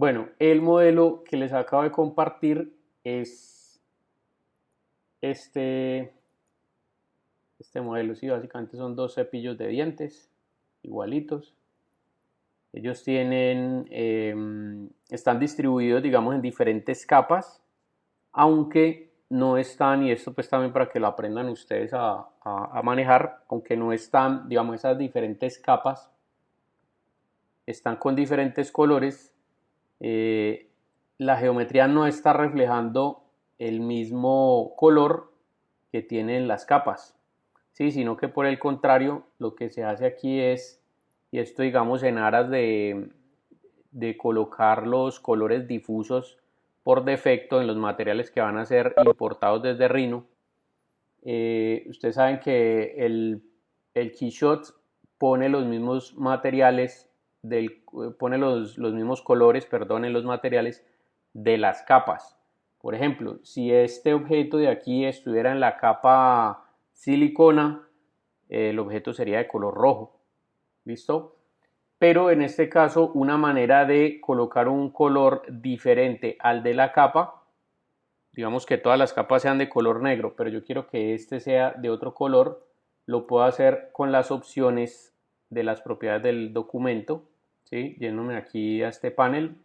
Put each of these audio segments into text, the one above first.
Bueno, el modelo que les acabo de compartir es este, este modelo. Sí, básicamente son dos cepillos de dientes igualitos. Ellos están distribuidos, digamos, en diferentes capas, aunque no están, y esto pues también para que lo aprendan ustedes a manejar, aunque no están, digamos, esas diferentes capas, están con diferentes colores, eh, la geometría no está reflejando el mismo color que tienen las capas, ¿sí? Sino que por el contrario, lo que se hace aquí es, y esto digamos en aras de colocar los colores difusos por defecto en los materiales que van a ser importados desde Rhino. Ustedes saben que el Keyshot pone los mismos materiales, pone los mismos colores, perdón, en los materiales de las capas. Por ejemplo, si este objeto de aquí estuviera en la capa silicona, el objeto sería de color rojo. ¿Listo? Pero en este caso, una manera de colocar un color diferente al de la capa, digamos que todas las capas sean de color negro, pero yo quiero que este sea de otro color, lo puedo hacer con las opciones de las propiedades del documento, ¿sí? Yéndome aquí a este panel,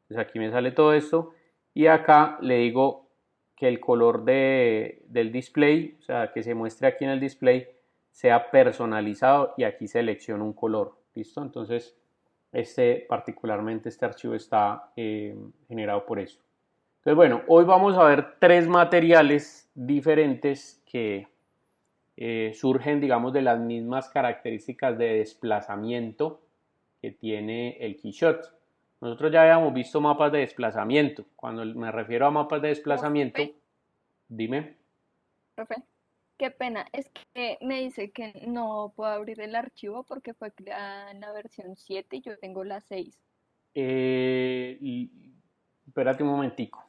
pues aquí me sale todo esto, y acá le digo que el color del display, o sea, que se muestre aquí en el display, sea personalizado, y aquí selecciono un color, ¿listo? Entonces, particularmente este archivo está generado por eso. Entonces, bueno, hoy vamos a ver tres materiales diferentes que surgen, digamos, de las mismas características de desplazamiento que tiene el Keyshot. Nosotros ya habíamos visto mapas de desplazamiento. Cuando me refiero a mapas de desplazamiento, Profe, dime. profe, qué pena. Es que me dice que no puedo abrir el archivo porque fue creada en la versión 7 y yo tengo la 6. Y, espérate un momentico.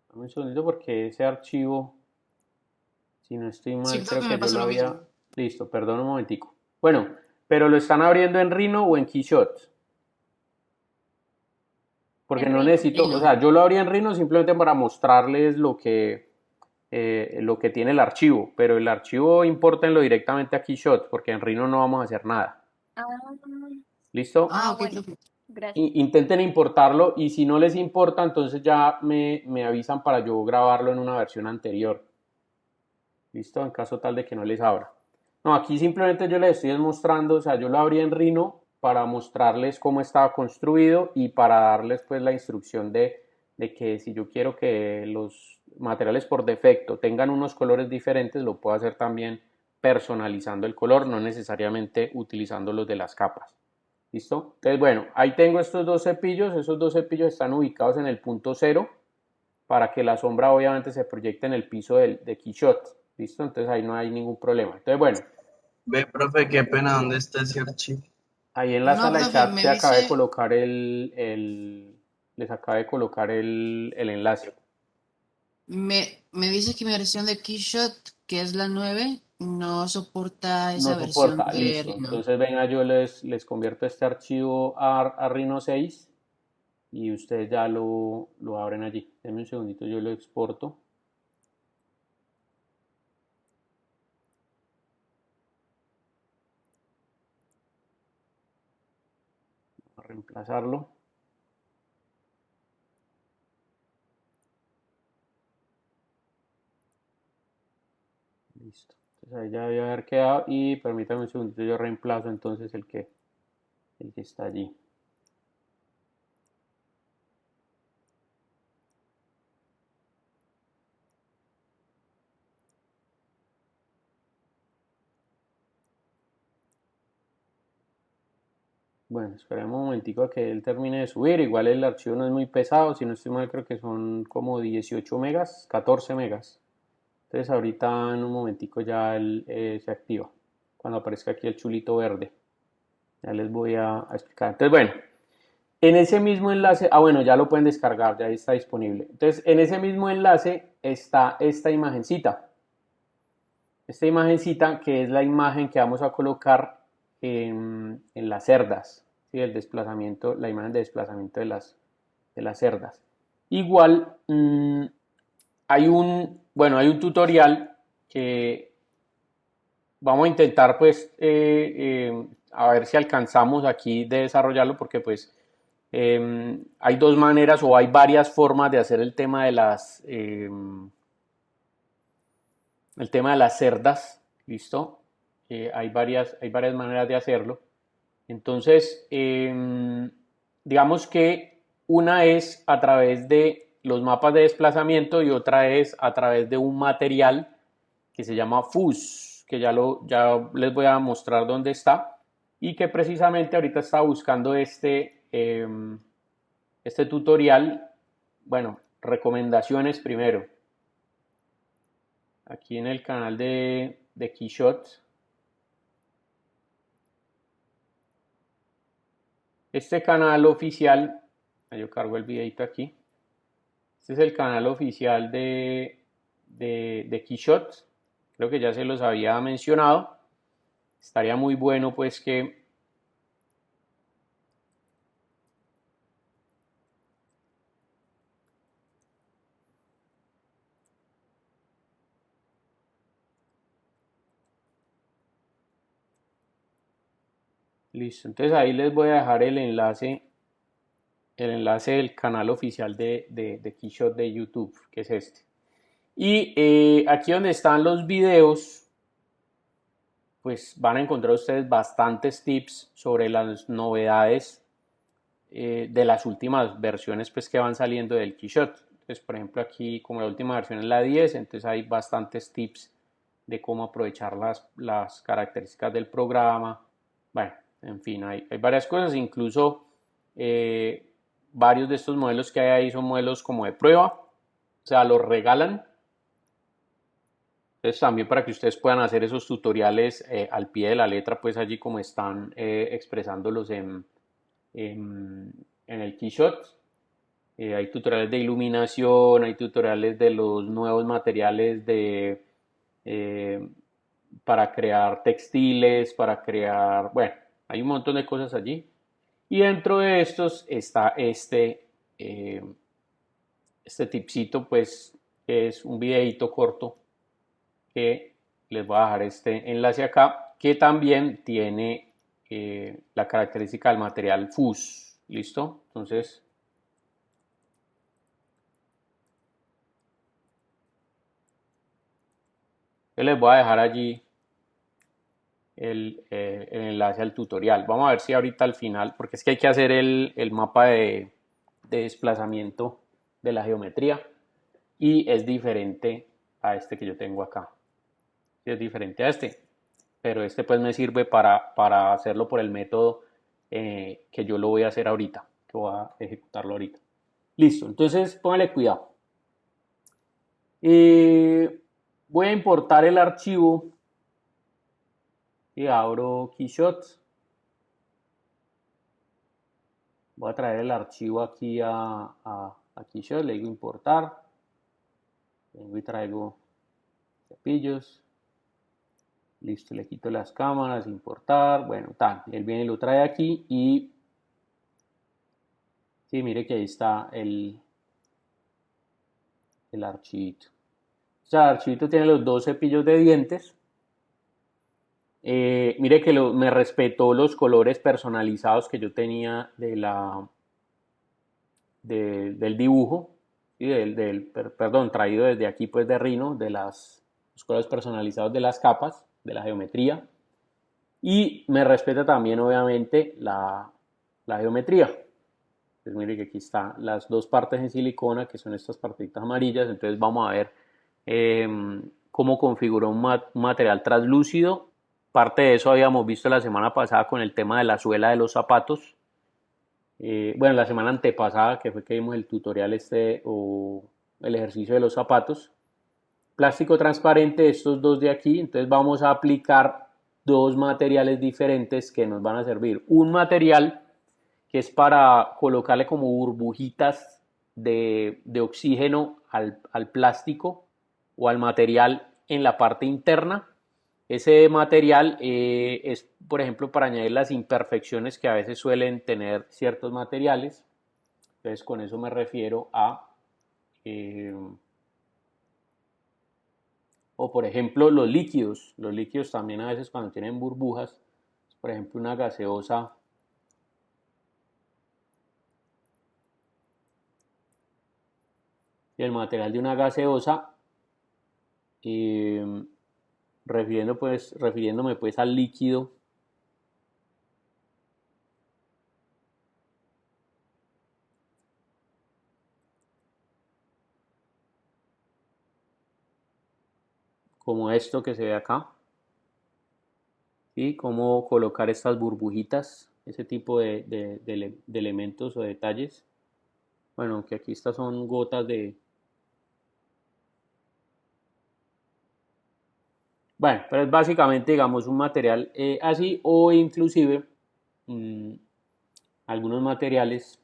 Dame un segundito porque ese archivo, si no estoy Sí, mal, creo profe, que me yo pasó lo lo había... mismo. Listo, perdón un momentico. Bueno, pero lo están abriendo en Rhino o en Keyshot. Porque En no Rhino. necesito, o No. sea, yo lo abrí en Rhino simplemente para mostrarles lo que tiene el archivo, pero el archivo importenlo directamente a Keyshot, porque en Rhino no vamos a hacer nada. Ah, ¿Listo? Ah, ok, bueno, profe. gracias. Intenten importarlo, y si no les importa, entonces ya me avisan para yo grabarlo en una versión anterior. ¿Listo? En caso tal de que no les abra. No, aquí simplemente yo les estoy mostrando, o sea, yo lo abrí en Rhino para mostrarles cómo estaba construido y para darles pues la instrucción de que si yo quiero que los materiales por defecto tengan unos colores diferentes, lo puedo hacer también personalizando el color, no necesariamente utilizando los de las capas. ¿Listo? Entonces, bueno, ahí tengo estos dos cepillos. Esos dos cepillos están ubicados en el punto cero para que la sombra obviamente se proyecte en el piso de Quixote. ¿Listo? Entonces ahí no hay ningún problema. Entonces, bueno, Ve, profe, qué pena, ¿dónde está ese archivo? ahí en la No, sala de profe, chat me te acabé de dice, colocar les acabé de colocar el enlace. me dice que mi versión de Keyshot, que es la 9, no soporta No esa versión soporta, de listo. Rhino. Entonces, venga, yo les convierto este archivo a Rhino 6 y ustedes ya lo abren allí. Denme un segundito, yo lo exporto. A reemplazarlo. Listo. Entonces ahí ya debe haber quedado, y permítame un segundito, yo reemplazo entonces el que está allí. Bueno, esperemos un momentico a que él termine de subir. Igual el archivo no es muy pesado, si no estoy mal creo que son como 18 megas, 14 megas. Entonces ahorita en un momentico ya él se activa, cuando aparezca aquí el chulito verde. Ya les voy a explicar. Entonces, bueno, en ese mismo enlace, bueno, ya lo pueden descargar, ya está disponible. Entonces, en ese mismo enlace está esta imagencita. Esta imagencita que es la imagen que vamos a colocar en las cerdas, ¿sí? ¿sí? El desplazamiento, la imagen de desplazamiento de las cerdas. Igual, hay un tutorial que vamos a intentar pues a ver si alcanzamos aquí de desarrollarlo, porque pues hay dos maneras o hay varias formas de hacer el tema de las cerdas, ¿listo? Hay varias maneras de hacerlo. Entonces, digamos que una es a través de los mapas de desplazamiento y otra es a través de un material que se llama FUS, que ya les voy a mostrar dónde está, y que precisamente ahorita estaba buscando este tutorial. Bueno, recomendaciones primero. Aquí en el canal de Keyshot. Este canal oficial, yo cargo el videito aquí. Este es el canal oficial de Keyshot. Creo que ya se los había mencionado. Estaría muy bueno pues que listo. Entonces ahí les voy a dejar el enlace del canal oficial de Keyshot de YouTube, que es este. Y aquí donde están los videos, pues van a encontrar ustedes bastantes tips sobre las novedades de las últimas versiones pues que van saliendo del Keyshot. Entonces, por ejemplo, aquí como la última versión es la 10, entonces hay bastantes tips de cómo aprovechar las características del programa. Bueno, en fin, hay varias cosas, incluso varios de estos modelos que hay ahí son modelos como de prueba, o sea, los regalan. Entonces también para que ustedes puedan hacer esos tutoriales al pie de la letra, pues allí como están expresándolos en el Keyshot. Hay tutoriales de iluminación, hay tutoriales de los nuevos materiales para crear textiles, para crear, bueno, hay un montón de cosas allí. Y dentro de estos está este tipcito, pues, que es un videito corto que les voy a dejar este enlace acá, que también tiene la característica del material FUS. ¿Listo? Entonces, les voy a dejar allí el enlace al tutorial. Vamos a ver si ahorita al final, porque es que hay que hacer el mapa de desplazamiento de la geometría y es diferente a este que yo tengo acá. Es diferente a este, pero este pues me sirve para hacerlo por el método que yo lo voy a hacer ahorita, que voy a ejecutarlo ahorita. Listo, entonces póngale cuidado. Voy a importar el archivo y abro Keyshot. Voy a traer el archivo aquí a Keyshot, le digo importar. Vengo y traigo cepillos. Listo, le quito las cámaras, importar. Bueno, tal, él viene y lo trae aquí y sí, mire que ahí está el archivito. O sea, el archivito tiene los dos cepillos de dientes. Mire que me respetó los colores personalizados que yo tenía del dibujo, ¿sí? Perdón, traído desde aquí pues de Rhino, de los colores personalizados de las capas, de la geometría. Y me respeta también obviamente la geometría. Entonces mire que aquí están las dos partes en silicona, que son estas partitas amarillas. Entonces vamos a ver cómo configuró un material translúcido. Parte de eso habíamos visto la semana pasada con el tema de la suela de los zapatos. Bueno, la semana antepasada, que fue que vimos el tutorial o el ejercicio de los zapatos. Plástico transparente, estos dos de aquí. Entonces vamos a aplicar dos materiales diferentes que nos van a servir. Un material que es para colocarle como burbujitas de oxígeno al plástico o al material en la parte interna. Ese material es, por ejemplo, para añadir las imperfecciones que a veces suelen tener ciertos materiales. Entonces, con eso me refiero a, o por ejemplo, los líquidos. Los líquidos también a veces cuando tienen burbujas, por ejemplo, una gaseosa. El material de una gaseosa, refiriéndome pues al líquido, como esto que se ve acá, ¿sí? Cómo colocar estas burbujitas, ese tipo de elementos o detalles. Bueno, aunque aquí estas son gotas de... Bueno, pero es básicamente, digamos, un material así, o inclusive algunos materiales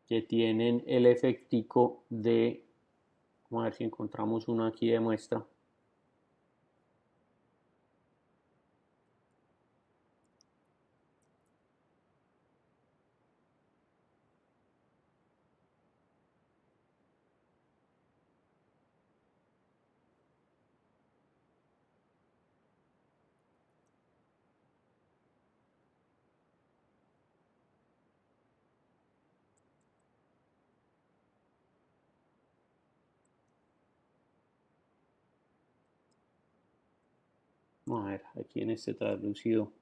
que tienen el efectico de... Vamos a ver si encontramos uno aquí de muestra. Vamos a ver, aquí en este traslúcido.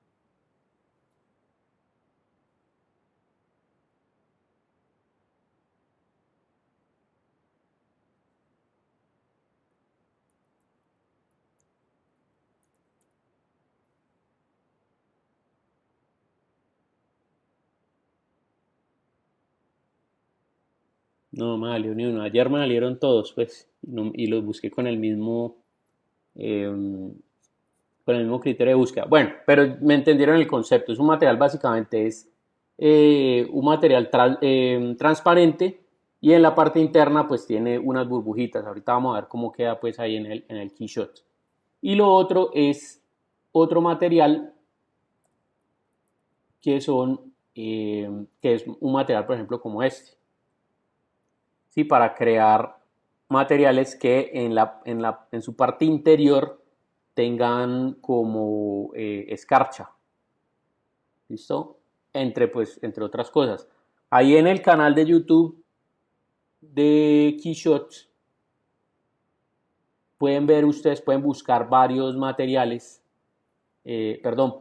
No me salió ni uno. Ayer me salieron todos, pues, y los busqué con el mismo criterio de búsqueda. Bueno, pero me entendieron el concepto. Es un material, básicamente, es un material transparente y en la parte interna, pues, tiene unas burbujitas. Ahorita vamos a ver cómo queda, pues, ahí en el Keyshot. Y lo otro es otro material que que es un material, por ejemplo, como este. ¿Sí? Para crear materiales que en su parte interior tengan como escarcha. ¿Listo? Entre otras cosas. Ahí en el canal de YouTube de Keyshot pueden buscar varios materiales,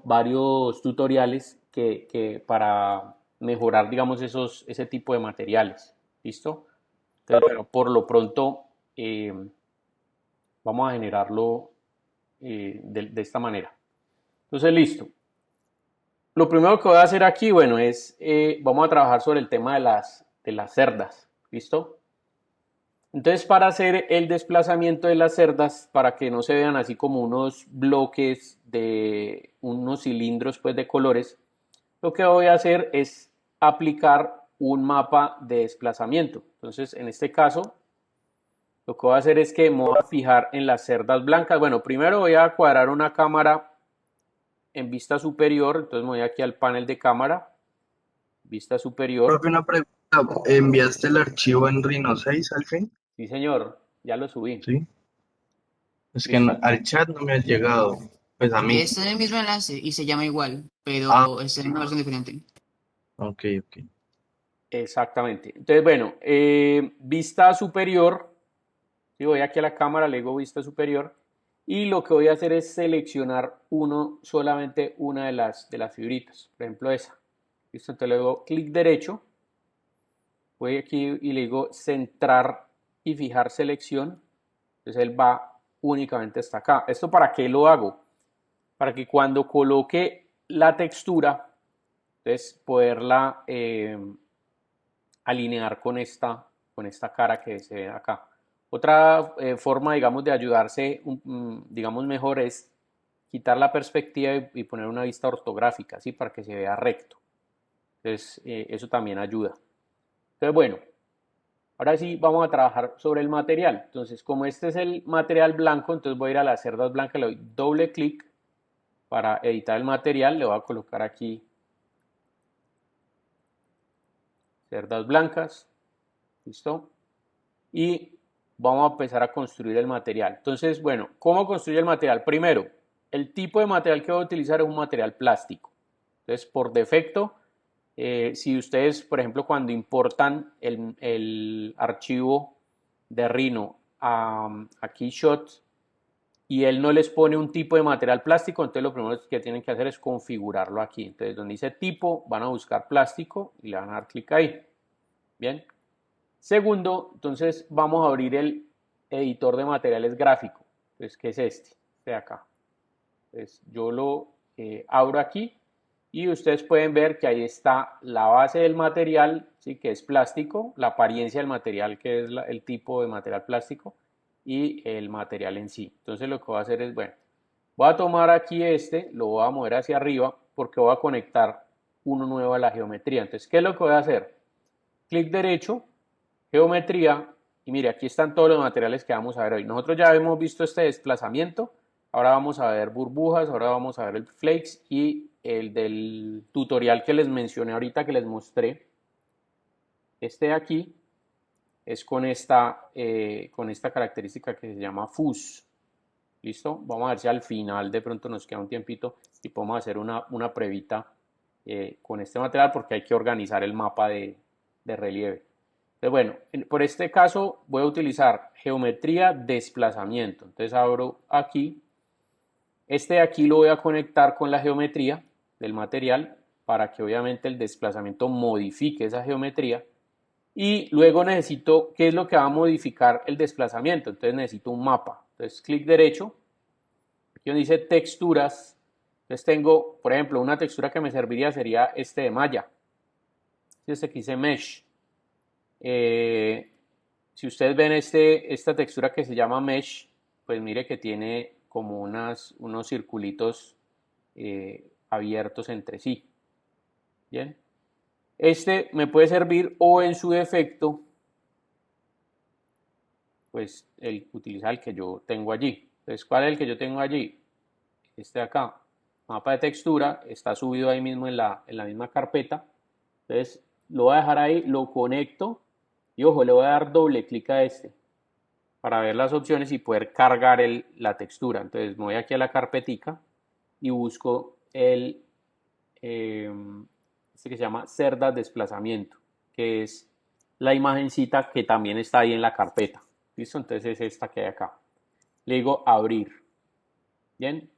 varios tutoriales que para mejorar, digamos, ese tipo de materiales. ¿Listo? Entonces, bueno, por lo pronto vamos a generarlo de esta manera. Entonces, listo. Lo primero que voy a hacer aquí, bueno, vamos a trabajar sobre el tema de las cerdas. ¿Listo? Entonces, para hacer el desplazamiento de las cerdas, para que no se vean así como unos bloques de unos cilindros pues, de colores, lo que voy a hacer es aplicar un mapa de desplazamiento. Entonces, en este caso, lo que voy a hacer es que me voy a fijar en las cerdas blancas. Bueno, primero voy a cuadrar una cámara en vista superior. Entonces me voy aquí al panel de cámara, vista superior. Profe, una pregunta. ¿Enviaste el archivo en Rhino 6 al fin? Sí, señor, ya lo subí. Sí. Es que Listo. al chat no me ha llegado. Pues a mí. Está en el mismo enlace y se llama igual, Ah, pero está en una versión diferente. ok, ok. Exactamente. Entonces, bueno, vista superior. Si voy aquí a la cámara, le digo vista superior. Y lo que voy a hacer es seleccionar solamente una de las fibritas. Por ejemplo, esa. Listo, entonces le digo clic derecho. Voy aquí y le digo centrar y fijar selección. Entonces él va únicamente hasta acá. ¿Esto para qué lo hago? Para que cuando coloque la textura, entonces poderla alinear con esta cara que se ve acá. Otra forma, digamos, de ayudarse, digamos, mejor es quitar la perspectiva y poner una vista ortográfica, ¿sí? Para que se vea recto. Entonces, eso también ayuda. Entonces, bueno, ahora sí vamos a trabajar sobre el material. Entonces, como este es el material blanco, entonces voy a ir a las cerdas blancas, le doy doble clic para editar el material, le voy a colocar aquí cerdas blancas, listo, y vamos a empezar a construir el material. Entonces, bueno, ¿cómo construir el material? Primero, el tipo de material que voy a utilizar es un material plástico. Entonces, por defecto, si ustedes, por ejemplo, cuando importan el archivo de Rhino a Keyshot y él no les pone un tipo de material plástico, entonces lo primero que tienen que hacer es configurarlo aquí. Entonces, donde dice tipo, van a buscar plástico y le van a dar clic ahí. Bien. Segundo, entonces vamos a abrir el editor de materiales gráfico. Entonces, ¿qué es este? Este de acá. Entonces, yo lo abro aquí y ustedes pueden ver que ahí está la base del material, ¿sí? Que es plástico, la apariencia del material, que es el tipo de material plástico, y el material en sí. Entonces, lo que voy a hacer es, bueno, voy a tomar aquí este, lo voy a mover hacia arriba porque voy a conectar uno nuevo a la geometría. Entonces, ¿qué es lo que voy a hacer? Clic derecho, geometría, y mire, aquí están todos los materiales que vamos a ver hoy. Nosotros ya hemos visto este desplazamiento, ahora vamos a ver burbujas, ahora vamos a ver el flakes y el del tutorial que les mencioné ahorita, que les mostré. Este de aquí es con esta característica que se llama fuzz. ¿Listo? Vamos a ver si al final de pronto nos queda un tiempito y podemos hacer una pruebita con este material porque hay que organizar el mapa de relieve. Entonces, bueno, por este caso voy a utilizar geometría desplazamiento. Entonces abro aquí. Este de aquí lo voy a conectar con la geometría del material para que obviamente el desplazamiento modifique esa geometría. Y luego necesito, ¿qué es lo que va a modificar el desplazamiento? Entonces necesito un mapa. Entonces clic derecho, aquí donde dice texturas. Entonces tengo, por ejemplo, una textura que me serviría sería este de malla. Este que dice mesh. Si ustedes ven esta textura que se llama mesh, pues mire que tiene como unos circulitos abiertos entre sí. Bien. Este me puede servir o en su defecto, pues utilizar el que yo tengo allí. Entonces, ¿cuál es el que yo tengo allí? Este de acá. Mapa de textura, está subido ahí mismo en la misma carpeta. Entonces, lo voy a dejar ahí, lo conecto. Y ojo, le voy a dar doble clic a este para ver las opciones y poder cargar la textura. Entonces me voy aquí a la carpetica y busco este que se llama cerdas desplazamiento, que es la imagencita que también está ahí en la carpeta. ¿Listo? Entonces es esta que hay acá. Le digo abrir. Bien.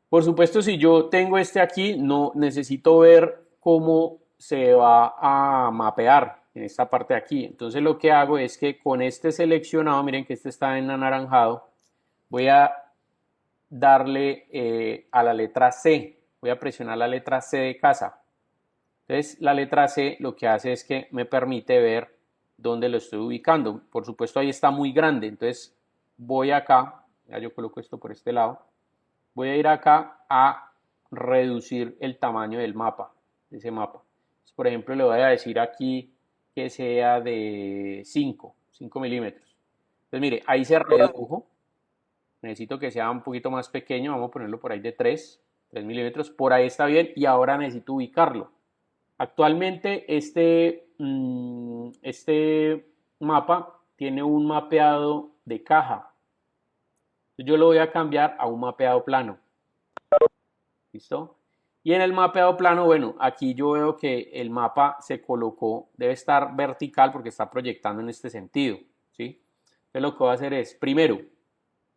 Por supuesto, si yo tengo este aquí, no necesito ver cómo se va a mapear en esta parte de aquí. Entonces lo que hago es que con este seleccionado, miren que este está en anaranjado, voy a darle a la letra C. Voy a presionar la letra C de casa. Entonces la letra C lo que hace es que me permite ver dónde lo estoy ubicando. Por supuesto ahí está muy grande, entonces voy acá, ya yo coloco esto por este lado, voy a ir acá a reducir el tamaño del mapa, de ese mapa. Entonces, por ejemplo, le voy a decir aquí que sea de 5 milímetros. Entonces, mire, ahí se redujo. Necesito que sea un poquito más pequeño, vamos a ponerlo por ahí de 3 milímetros. Por ahí está bien y ahora necesito ubicarlo. Actualmente este mapa tiene un mapeado de caja. Yo lo voy a cambiar a un mapeado plano. ¿Listo? Y en el mapeado plano, bueno, aquí yo veo que el mapa se colocó, debe estar vertical porque está proyectando en este sentido, ¿sí? Entonces lo que voy a hacer es, primero,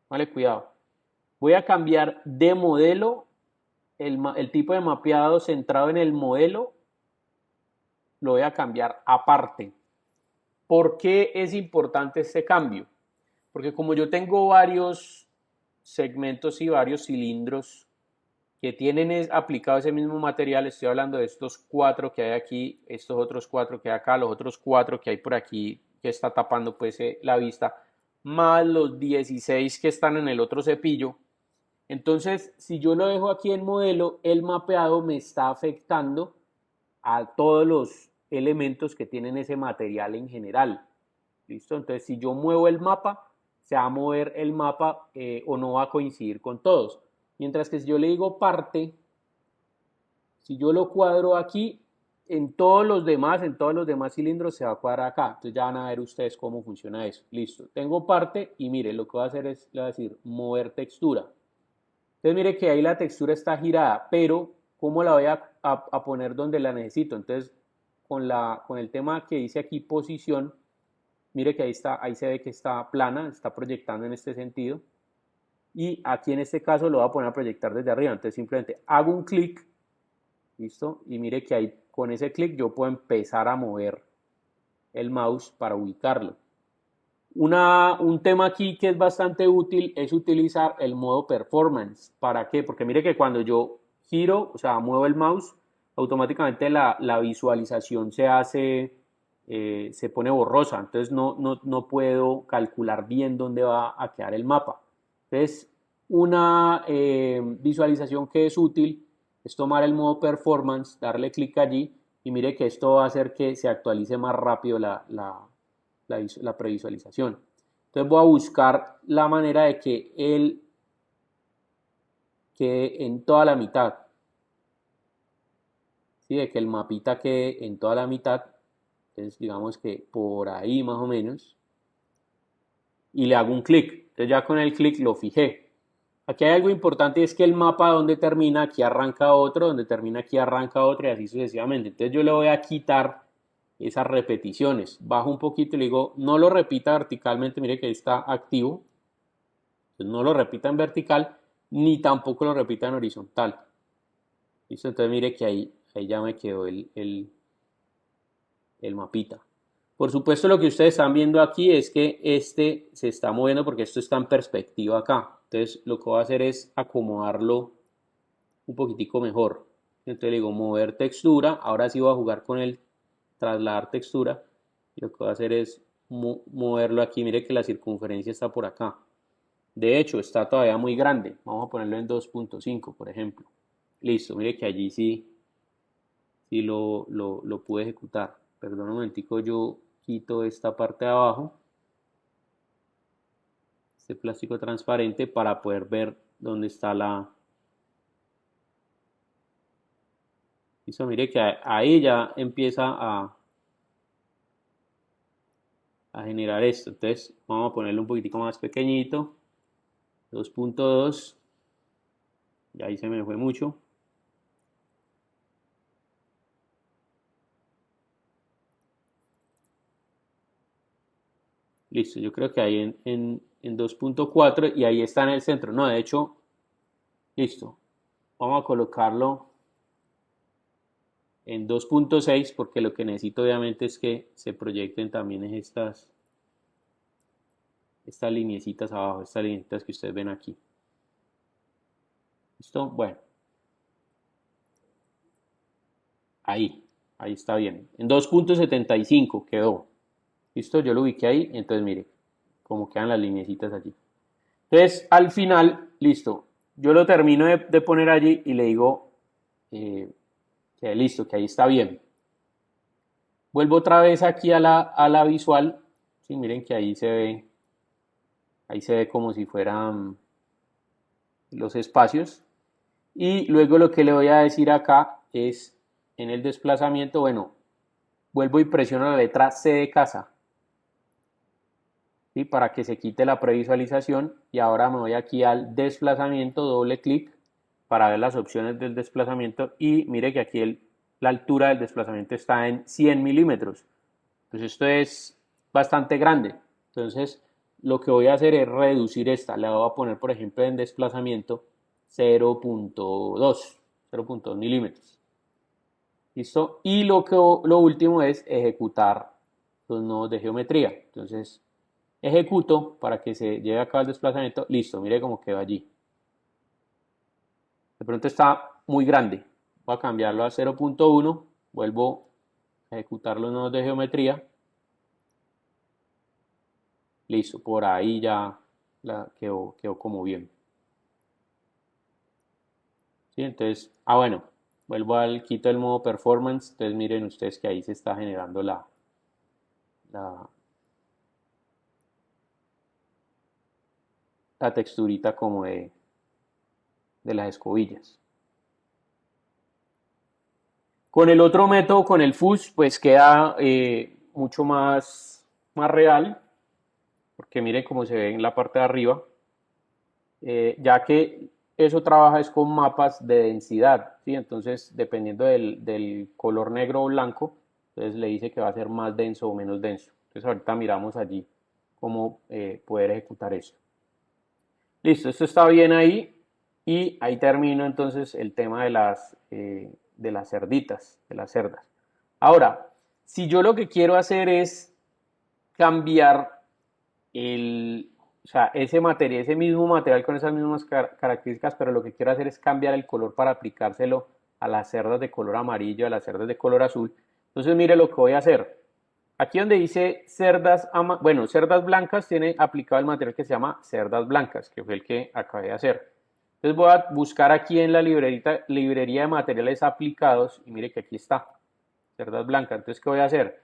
vale, cuidado, voy a cambiar de modelo, el tipo de mapeado centrado en el modelo, lo voy a cambiar aparte. ¿Por qué es importante este cambio? Porque como yo tengo varios segmentos y varios cilindros que tienen aplicado ese mismo material, estoy hablando de estos 4 que hay aquí, estos otros 4 que hay acá, los otros 4 que hay por aquí que está tapando pues la vista, más los 16 que están en el otro cepillo. Entonces, si yo lo dejo aquí en modelo, el mapeado me está afectando a todos elementos que tienen ese material en general. ¿Listo? Entonces, si yo muevo el mapa, se va a mover el mapa o no va a coincidir con todos. Mientras que si yo le digo parte, si yo lo cuadro aquí, en todos los demás cilindros se va a cuadrar acá. Entonces ya van a ver ustedes cómo funciona eso. Listo. Tengo parte y mire, lo que voy a hacer es, le voy a decir, mover textura. Entonces mire que ahí la textura está girada, pero ¿cómo la voy a poner donde la necesito? Entonces con el tema que dice aquí posición, mire que ahí está, ahí se ve que está plana, está proyectando en este sentido. Y aquí en este caso lo voy a poner a proyectar desde arriba. Entonces simplemente hago un clic, ¿listo? Y mire que ahí con ese clic yo puedo empezar a mover el mouse para ubicarlo. Un tema aquí que es bastante útil es utilizar el modo performance. ¿Para qué? Porque mire que cuando yo giro, o sea, muevo el mouse, automáticamente la visualización se hace, se pone borrosa. Entonces no puedo calcular bien dónde va a quedar el mapa. Entonces, una visualización que es útil es tomar el modo performance, darle clic allí y mire que esto va a hacer que se actualice más rápido la previsualización. Entonces voy a buscar la manera de que él quede en toda la mitad. ¿Sí? De que el mapita quede en toda la mitad. Entonces digamos que por ahí más o menos. Y le hago un clic. Entonces ya con el clic lo fijé. Aquí hay algo importante, es que el mapa donde termina, aquí arranca otro, donde termina, aquí arranca otro y así sucesivamente. Entonces yo le voy a quitar esas repeticiones. Bajo un poquito y le digo, no lo repita verticalmente, mire que ahí está activo. Entonces no lo repita en vertical, ni tampoco lo repita en horizontal. ¿Listo? Entonces mire que ahí ya me quedó el mapita. Por supuesto lo que ustedes están viendo aquí es que este se está moviendo porque esto está en perspectiva acá. Entonces lo que voy a hacer es acomodarlo un poquitico mejor. Entonces le digo mover textura. Ahora sí voy a jugar con el trasladar textura. Y lo que voy a hacer es moverlo aquí. Mire que la circunferencia está por acá. De hecho, está todavía muy grande. Vamos a ponerlo en 2.5, por ejemplo. Listo, mire que allí sí lo pude ejecutar. Perdón un momentico, yo quito esta parte de abajo. Este plástico transparente para poder ver dónde está la... Listo, mire que ahí ya empieza a generar esto. Entonces vamos a ponerlo un poquitico más pequeñito. 2.2. Y ahí se me fue mucho. Listo, yo creo que ahí en 2.4 y ahí está en el centro. No, de hecho, listo. Vamos a colocarlo en 2.6 porque lo que necesito obviamente es que se proyecten también estas lineecitas abajo, estas lineecitas que ustedes ven aquí. ¿Listo? Bueno. Ahí está bien. En 2.75 quedó. ¿Listo? Yo lo ubiqué ahí, entonces mire cómo quedan las lineecitas allí. Entonces, al final, listo. Yo lo termino de poner allí y le digo que listo, que ahí está bien. Vuelvo otra vez aquí a la visual. Sí, miren que ahí se ve como si fueran los espacios. Y luego lo que le voy a decir acá es en el desplazamiento, bueno, vuelvo y presiono la letra C de casa. ¿Sí? Para que se quite la previsualización y ahora me voy aquí al desplazamiento, doble clic para ver las opciones del desplazamiento y mire que aquí la altura del desplazamiento está en 100 milímetros. Pues esto es bastante grande. Entonces lo que voy a hacer es reducir esta. Le voy a poner por ejemplo en desplazamiento 0.2 milímetros. ¿Listo? Y lo último es ejecutar los nodos de geometría. Entonces ejecuto para que se lleve a cabo el desplazamiento. Listo, mire cómo quedó allí. De pronto está muy grande. Voy a cambiarlo a 0.1. Vuelvo a ejecutar los nodos de geometría. Listo, por ahí ya quedó como bien. ¿Sí? Entonces, bueno, quito el modo performance, entonces miren ustedes que ahí se está generando la texturita como de las escobillas. Con el otro método, con el fuzz, pues queda mucho más real, porque miren cómo se ve en la parte de arriba, ya que eso trabaja es con mapas de densidad, ¿sí? Entonces, dependiendo del color negro o blanco, entonces le dice que va a ser más denso o menos denso. Entonces ahorita miramos allí cómo poder ejecutar eso. Listo, esto está bien ahí y ahí termino entonces el tema de las cerditas, de las cerdas. Ahora, si yo lo que quiero hacer es cambiar o sea, ese material, ese mismo material con esas mismas características, pero lo que quiero hacer es cambiar el color para aplicárselo a las cerdas de color amarillo, a las cerdas de color azul. Entonces mire lo que voy a hacer. Aquí donde dice cerdas, cerdas blancas, tiene aplicado el material que se llama cerdas blancas, que fue el que acabé de hacer. Entonces voy a buscar aquí en la librería de materiales aplicados y mire que aquí está, cerdas blancas. Entonces, ¿qué voy a hacer?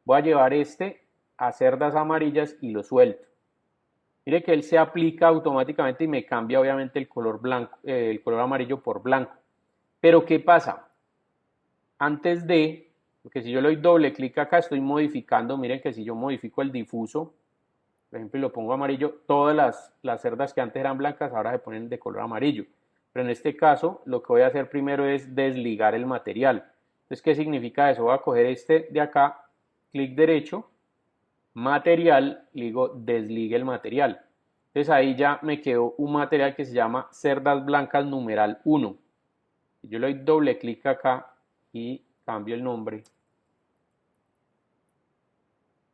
Voy a llevar este a cerdas amarillas y lo suelto. Mire que él se aplica automáticamente y me cambia obviamente el color blanco, el color amarillo por blanco. Pero ¿qué pasa? Antes de, porque si yo le doy doble clic acá, estoy modificando, miren que si yo modifico el difuso, por ejemplo, y lo pongo amarillo, todas las cerdas que antes eran blancas ahora se ponen de color amarillo. Pero en este caso, lo que voy a hacer primero es desligar el material. Entonces, ¿qué significa eso? Voy a coger este de acá, clic derecho, material, y digo desligue el material. Entonces ahí ya me quedó un material que se llama cerdas blancas numeral 1. Yo le doy doble clic acá y cambio el nombre.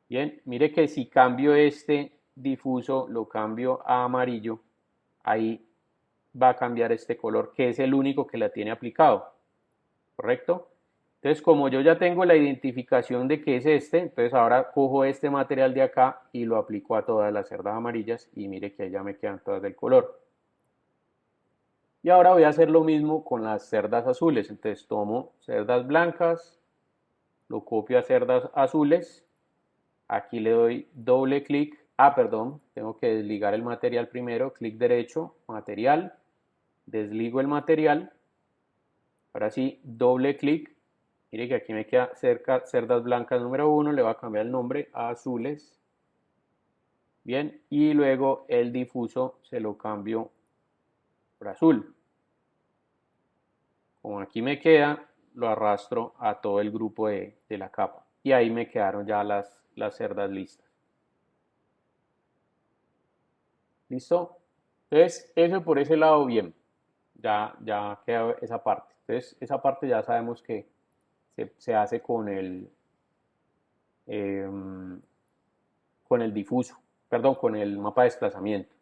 Bien, mire que si cambio este difuso, lo cambio a amarillo, ahí va a cambiar este color, que es el único que la tiene aplicado. ¿Correcto? Entonces, como yo ya tengo la identificación de que es este, entonces ahora cojo este material de acá y lo aplico a todas las cerdas amarillas y mire que ahí ya me quedan todas del color. Y ahora voy a hacer lo mismo con las cerdas azules. Entonces tomo cerdas blancas, lo copio a cerdas azules, aquí le doy doble clic, perdón, tengo que desligar el material primero, clic derecho, material, desligo el material, ahora sí, doble clic. Mire que aquí me queda cerdas blancas número 1, le voy a cambiar el nombre a azules. Bien, y luego el difuso se lo cambio por azul. Como aquí me queda, lo arrastro a todo el grupo de la capa. Y ahí me quedaron ya las cerdas listas. ¿Listo? Entonces, eso por ese lado bien. Ya queda esa parte. Entonces, esa parte ya sabemos que se hace con el difuso, perdón, con el mapa de desplazamiento.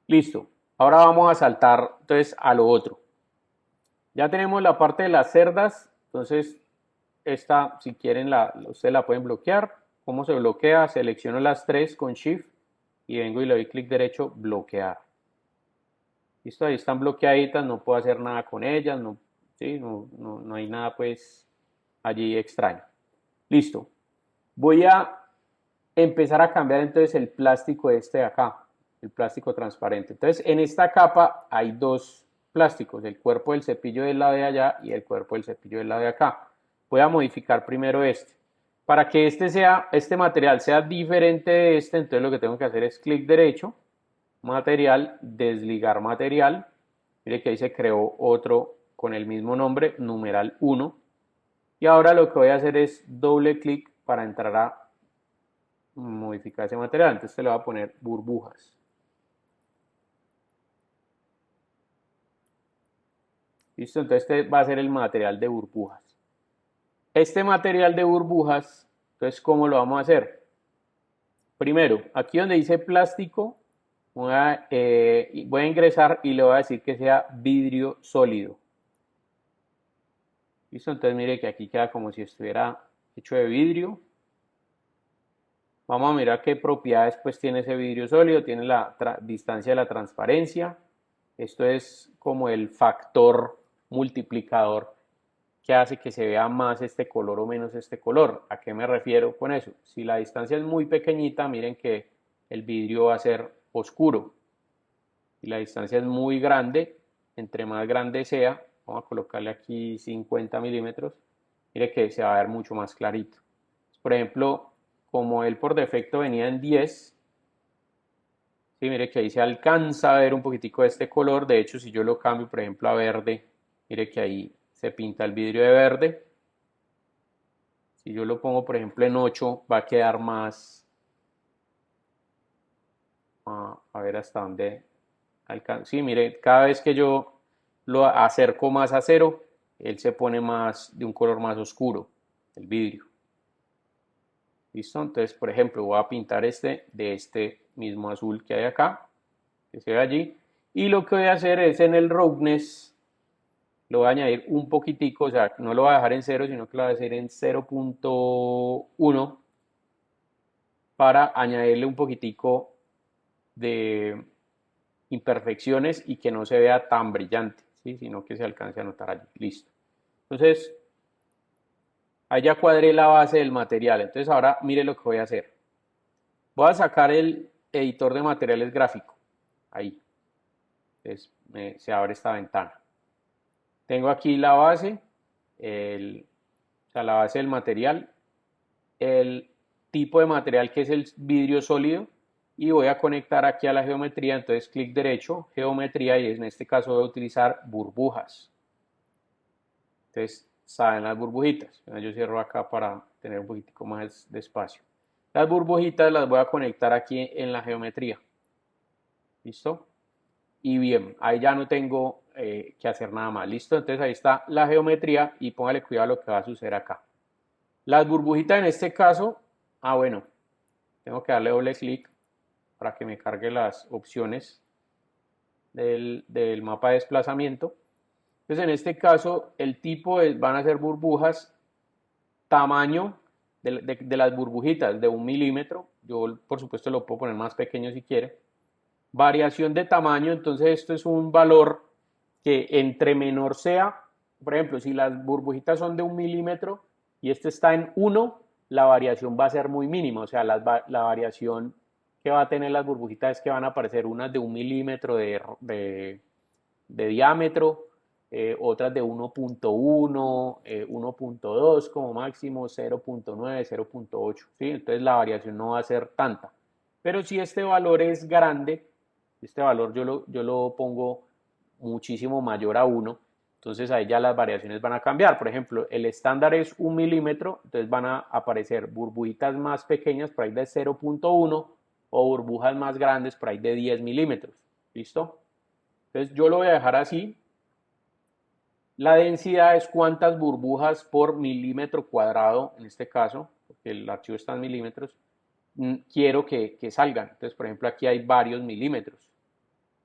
Listo. Ahora vamos a saltar entonces a lo otro. Ya tenemos la parte de las cerdas, entonces esta, si quieren, ustedes la pueden bloquear. ¿Cómo se bloquea? Selecciono las tres con Shift y vengo y le doy clic derecho, bloquear. Listo, ahí están bloqueaditas, no puedo hacer nada con ellas, no hay nada pues allí extraño. Listo. Voy a empezar a cambiar entonces el plástico este de acá, el plástico transparente. Entonces, en esta capa hay dos plásticos, el cuerpo del cepillo del lado de allá y el cuerpo del cepillo del lado de acá. Voy a modificar primero este. Para que este material sea diferente de este, entonces lo que tengo que hacer es clic derecho, material, desligar material. Mire que ahí se creó otro con el mismo nombre, numeral 1. Y ahora lo que voy a hacer es doble clic para entrar a modificar ese material. Entonces le voy a poner burbujas. Listo, entonces este va a ser el material de burbujas. Este material de burbujas, entonces, ¿cómo lo vamos a hacer? Primero, aquí donde dice plástico, voy a ingresar y le voy a decir que sea vidrio sólido. Listo, entonces mire que aquí queda como si estuviera hecho de vidrio. Vamos a mirar qué propiedades pues tiene ese vidrio sólido. Tiene la distancia de la transparencia. Esto es como el factor multiplicador ¿qué hace que se vea más este color o menos este color? ¿A qué me refiero con eso? Si la distancia es muy pequeñita, miren que el vidrio va a ser oscuro. Si la distancia es muy grande, entre más grande sea, vamos a colocarle aquí 50 milímetros, mire que se va a ver mucho más clarito. Por ejemplo, como él por defecto venía en 10, ¿sí? Mire que ahí se alcanza a ver un poquitico de este color. De hecho, si yo lo cambio, por ejemplo, a verde, mire que ahí se pinta el vidrio de verde. Si yo lo pongo, por ejemplo, en 8, va a quedar más, a ver hasta dónde alcanza. Sí, mire, cada vez que yo lo acerco más a 0, él se pone más de un color más oscuro, el vidrio. ¿Listo? Entonces, por ejemplo, voy a pintar este de este mismo azul que hay acá, que se ve allí. Y lo que voy a hacer es en el roughness, lo voy a añadir un poquitico, o sea, no lo voy a dejar en 0, sino que lo voy a hacer en 0.1 para añadirle un poquitico de imperfecciones y que no se vea tan brillante, ¿sí? Sino que se alcance a notar allí. Listo. Entonces, ahí ya cuadré la base del material. Entonces, ahora mire lo que voy a hacer. Voy a sacar el editor de materiales gráfico. Ahí. Entonces, se abre esta ventana. Tengo aquí la base, o sea, la base del material, el tipo de material que es el vidrio sólido y voy a conectar aquí a la geometría. Entonces, clic derecho, geometría, y en este caso voy a utilizar burbujas. Entonces, salen las burbujitas. Yo cierro acá para tener un poquitico más de espacio. Las burbujitas las voy a conectar aquí en la geometría. ¿Listo? Y bien, ahí ya no tengo que hacer nada más. ¿Listo? Entonces ahí está la geometría y póngale cuidado a lo que va a suceder acá. Las burbujitas en este caso, bueno, tengo que darle doble clic para que me cargue las opciones del mapa de desplazamiento. Entonces en este caso el tipo van a ser burbujas, tamaño de las burbujitas de 1 milímetro. Yo por supuesto lo puedo poner más pequeño si quiere. Variación de tamaño, entonces esto es un valor que entre menor sea, por ejemplo, si las burbujitas son de 1 milímetro y este está en 1, la variación va a ser muy mínima, o sea, la variación que va a tener las burbujitas es que van a aparecer unas de 1 milímetro de diámetro, otras de 1.1, 1.2 como máximo, 0.9, 0.8, ¿sí? Entonces la variación no va a ser tanta. Pero si este valor es grande, este valor yo lo pongo muchísimo mayor a 1, entonces ahí ya las variaciones van a cambiar. Por ejemplo, el estándar es 1 milímetro, entonces van a aparecer burbujitas más pequeñas por ahí de 0.1 o burbujas más grandes por ahí de 10 milímetros. ¿Listo? Entonces yo lo voy a dejar así. La densidad es cuántas burbujas por milímetro cuadrado, en este caso, porque el archivo está en milímetros, quiero que salgan. Entonces, por ejemplo, aquí hay varios milímetros.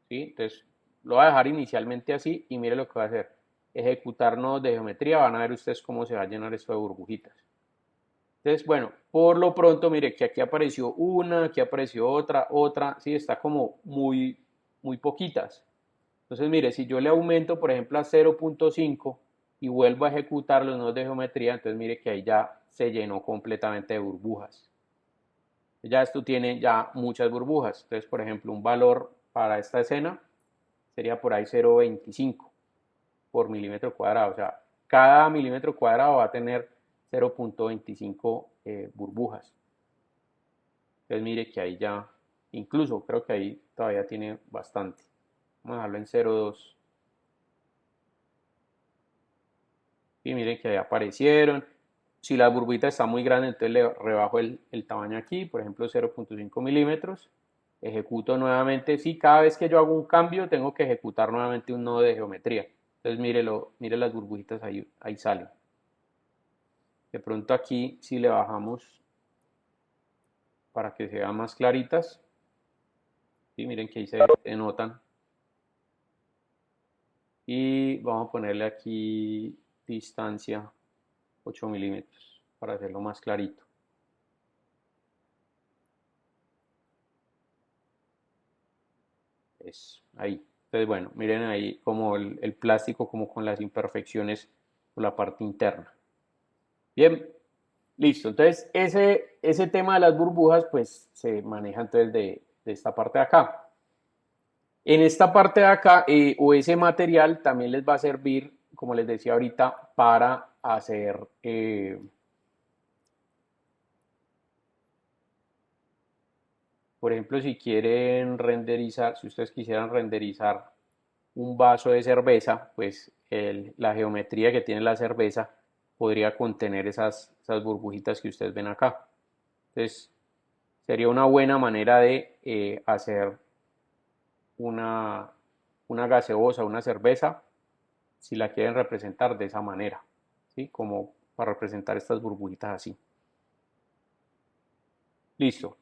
¿Sí? Entonces, lo voy a dejar inicialmente así y mire lo que va a hacer. Ejecutar nodos de geometría, van a ver ustedes cómo se va a llenar esto de burbujitas. Entonces, bueno, por lo pronto, mire que aquí apareció una, aquí apareció otra, sí, está como muy poquitas. Entonces, mire, si yo le aumento, por ejemplo, a 0.5 y vuelvo a ejecutar los nodos de geometría, entonces mire que ahí ya se llenó completamente de burbujas. Ya esto tiene ya muchas burbujas. Entonces, por ejemplo, un valor para esta escena sería por ahí 0.25 por milímetro cuadrado. O sea, cada milímetro cuadrado va a tener 0.25 burbujas. Entonces, mire que ahí ya, incluso creo que ahí todavía tiene bastante. Vamos a dejarlo en 0.2. Y miren que ahí aparecieron. Si la burbujita está muy grande, entonces le rebajo el tamaño aquí, por ejemplo 0.5 milímetros. Ejecuto nuevamente. Si cada vez que yo hago un cambio, tengo que ejecutar nuevamente un nodo de geometría. Entonces mire las burbujitas ahí salen. De pronto aquí, si le bajamos para que se vean más claritas, ¿sí? Miren que ahí se notan. Y vamos a ponerle aquí distancia 8 milímetros para hacerlo más clarito. Ahí. Entonces, bueno, miren ahí como el plástico, como con las imperfecciones por la parte interna. Bien, listo. Entonces, ese tema de las burbujas, pues se maneja entonces de esta parte de acá. En esta parte de acá, o ese material también les va a servir, como les decía ahorita, para hacer por ejemplo, si quieren renderizar, si ustedes quisieran renderizar un vaso de cerveza, pues la geometría que tiene la cerveza podría contener esas burbujitas que ustedes ven acá. Entonces, sería una buena manera de hacer una gaseosa, una cerveza, si la quieren representar de esa manera, ¿sí? Como para representar estas burbujitas así. Listo.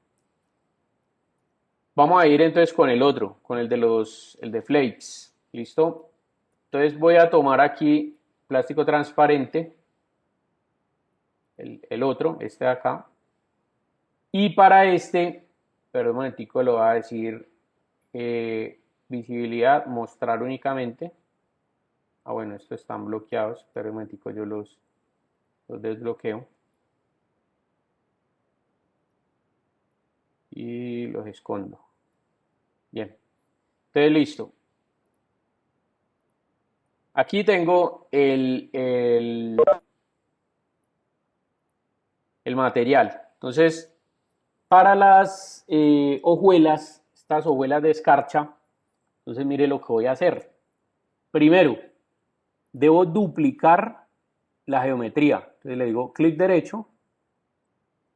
Vamos a ir entonces con el otro, con el de flakes. ¿Listo? Entonces voy a tomar aquí plástico transparente, el otro, este de acá. Y para este, perdón un momentico, lo voy a decir visibilidad, mostrar únicamente. Ah, bueno, estos están bloqueados, pero un momentico yo los desbloqueo. Y los escondo. Bien. Entonces, listo. Aquí tengo el material. Entonces, para las hojuelas, estas hojuelas de escarcha, entonces mire lo que voy a hacer. Primero, debo duplicar la geometría. Entonces le digo clic derecho,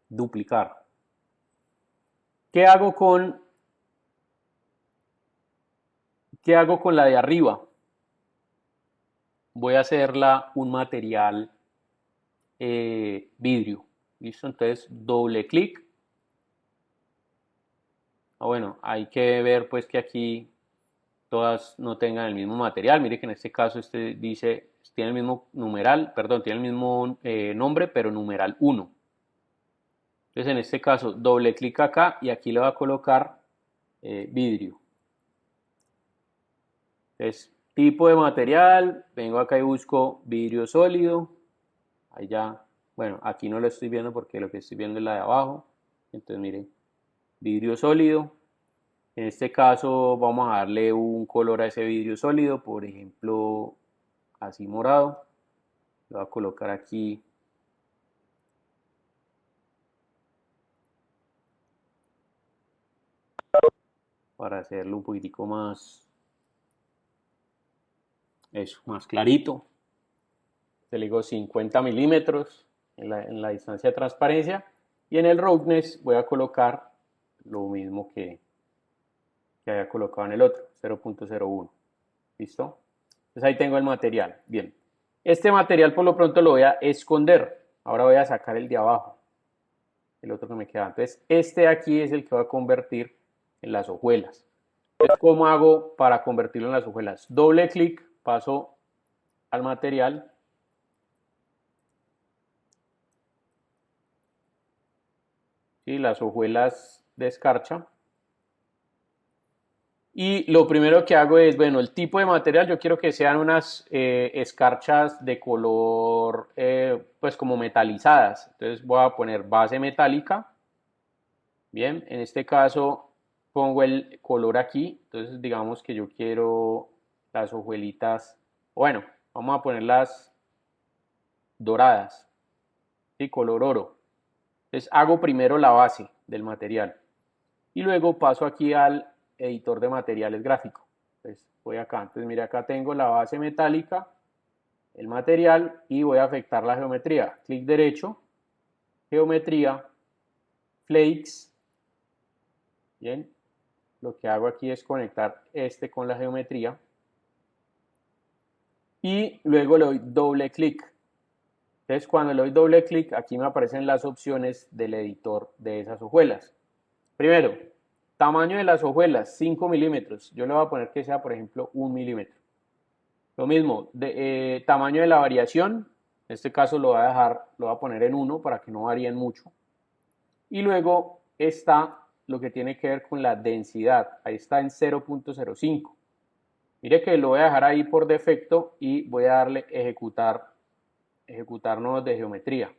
duplicar. ¿Qué hago con la de arriba? Voy a hacerla un material vidrio. ¿Listo? Entonces doble clic. Bueno, hay que ver pues que aquí todas no tengan el mismo material. Mire que en este caso este dice, tiene el mismo numeral, perdón, tiene el mismo nombre, pero numeral 1. Entonces en este caso doble clic acá y aquí le va a colocar vidrio. Entonces tipo de material, vengo acá y busco vidrio sólido. Ahí ya, bueno, aquí no lo estoy viendo porque lo que estoy viendo es la de abajo. Entonces miren, vidrio sólido. En este caso vamos a darle un color a ese vidrio sólido, por ejemplo, así morado. Lo voy a colocar aquí. Para hacerlo un poquitico más, eso, más clarito. Te le digo 50 milímetros en la distancia de transparencia. Y en el roughness voy a colocar lo mismo que había colocado en el otro, 0.01. ¿Listo? Entonces ahí tengo el material. Bien. Este material por lo pronto lo voy a esconder. Ahora voy a sacar el de abajo. El otro que me queda. Entonces este de aquí es el que voy a convertir en las hojuelas. Entonces, ¿cómo hago para convertirlo en las hojuelas? Doble clic, paso al material. ¿Sí? Las hojuelas de escarcha. Y lo primero que hago es, bueno, el tipo de material, yo quiero que sean unas escarchas de color, pues como metalizadas. Entonces voy a poner base metálica. Bien, en este caso pongo el color aquí. Entonces digamos que yo quiero las hojuelitas, bueno, vamos a ponerlas doradas, ¿sí? Color oro. Entonces hago primero la base del material y luego paso aquí al editor de materiales gráfico. Entonces voy acá, entonces mire acá tengo la base metálica, el material y voy a afectar la geometría. Clic derecho, geometría, flakes. Bien, lo que hago aquí es conectar este con la geometría y luego le doy doble clic. Entonces cuando le doy doble clic aquí me aparecen las opciones del editor de esas hojuelas. Primero, tamaño de las hojuelas, 5 milímetros. Yo le voy a poner que sea, por ejemplo, 1 milímetro. Lo mismo, tamaño de la variación. En este caso lo voy a poner en 1 para que no varíen mucho. Y luego está lo que tiene que ver con la densidad. Ahí está en 0.05. Mire que lo voy a dejar ahí por defecto y voy a darle ejecutar ejecutar nodos de geometría.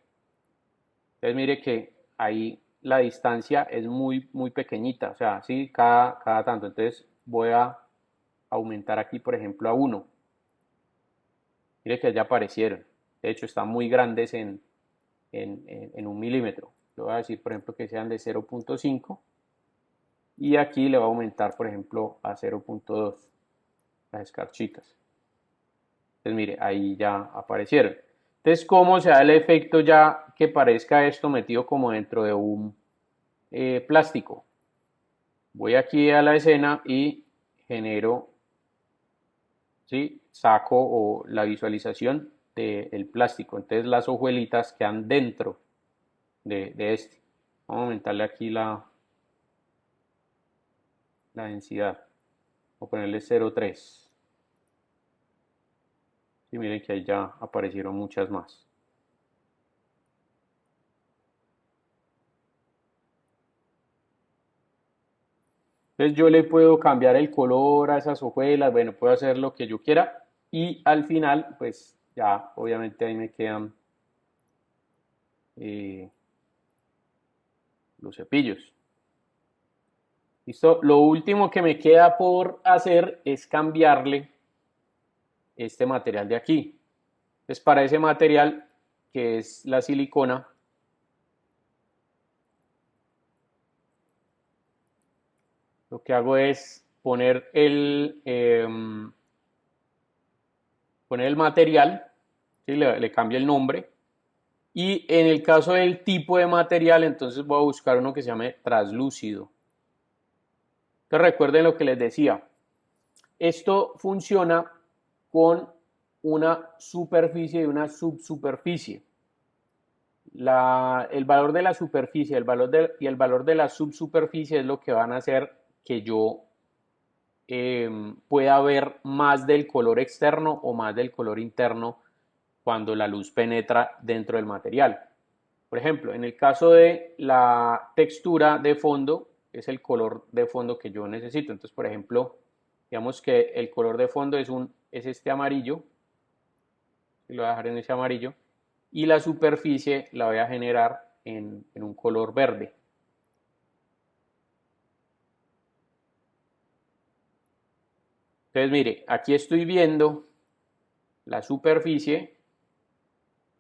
Entonces mire que ahí la distancia es muy pequeñita, o sea, sí, cada tanto. Entonces voy a aumentar aquí, por ejemplo, a 1. Mire que ya aparecieron. De hecho, están muy grandes en 1 milímetro. Le voy a decir, por ejemplo, que sean de 0.5. Y aquí le voy a aumentar, por ejemplo, a 0.2 las escarchitas. Entonces, mire, ahí ya aparecieron. Entonces, ¿cómo se da el efecto ya que parezca esto metido como dentro de un plástico? Voy aquí a la escena y genero, ¿sí? Saco la visualización del plástico. Entonces, las hojuelitas quedan dentro de este. Vamos a aumentarle aquí la densidad. Voy a ponerle 0.3. Y miren que ahí ya aparecieron muchas más. Entonces yo le puedo cambiar el color a esas hojuelas, bueno, puedo hacer lo que yo quiera. Y al final, pues ya obviamente ahí me quedan los cepillos. ¿Listo? Lo último que me queda por hacer es cambiarle este material de aquí. Entonces para ese material, que es la silicona, lo que hago es poner el material, ¿sí? Le cambio el nombre. Y en el caso del tipo de material, entonces voy a buscar uno que se llame translúcido. Entonces recuerden lo que les decía. Esto funciona con una superficie y una subsuperficie. El valor de la superficie y el valor de la subsuperficie es lo que van a hacer que yo pueda ver más del color externo o más del color interno cuando la luz penetra dentro del material. Por ejemplo, en el caso de la textura de fondo, es el color de fondo que yo necesito. Entonces, por ejemplo, digamos que el color de fondo es este amarillo, y lo voy a dejar en ese amarillo, y la superficie la voy a generar en un color verde. Entonces, mire, aquí estoy viendo la superficie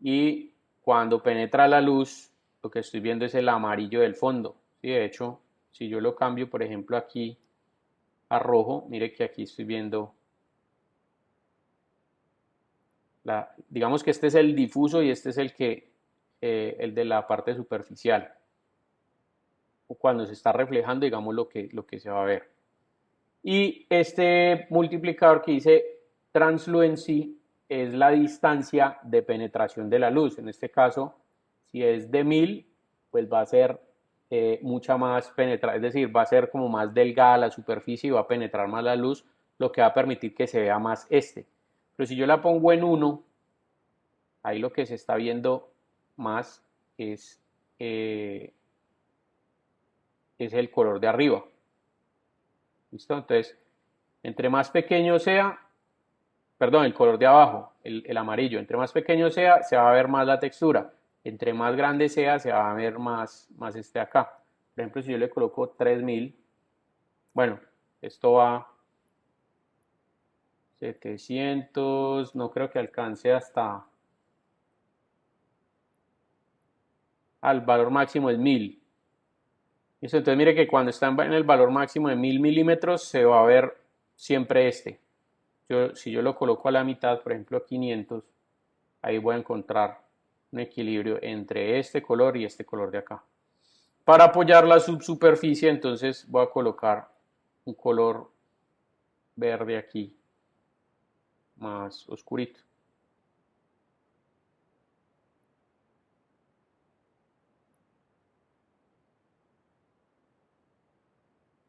y cuando penetra la luz, lo que estoy viendo es el amarillo del fondo. ¿Sí? De hecho, si yo lo cambio, por ejemplo, aquí a rojo, mire que aquí estoy viendo, digamos que este es el difuso y este es el de la parte superficial. O cuando se está reflejando, digamos lo que se va a ver. Y este multiplicador que dice translucency es la distancia de penetración de la luz. En este caso, si es de 1000, pues va a ser mucha más penetrada, es decir, va a ser como más delgada la superficie y va a penetrar más la luz, lo que va a permitir que se vea más este. Pero si yo la pongo en 1, ahí lo que se está viendo más es el color de arriba. ¿Listo? Entonces, entre más pequeño sea, perdón, el color de abajo, el amarillo, entre más pequeño sea, se va a ver más la textura. Entre más grande sea, se va a ver más este acá. Por ejemplo, si yo le coloco 3000, bueno, esto va 700, no creo que alcance hasta al valor máximo es 1000. ¿Listo? Entonces mire que cuando está en el valor máximo de 1000 milímetros se va a ver siempre este. Si yo lo coloco a la mitad, por ejemplo 500, ahí voy a encontrar un equilibrio entre este color y este color de acá. Para apoyar la subsuperficie, entonces voy a colocar un color verde aquí, más oscurito.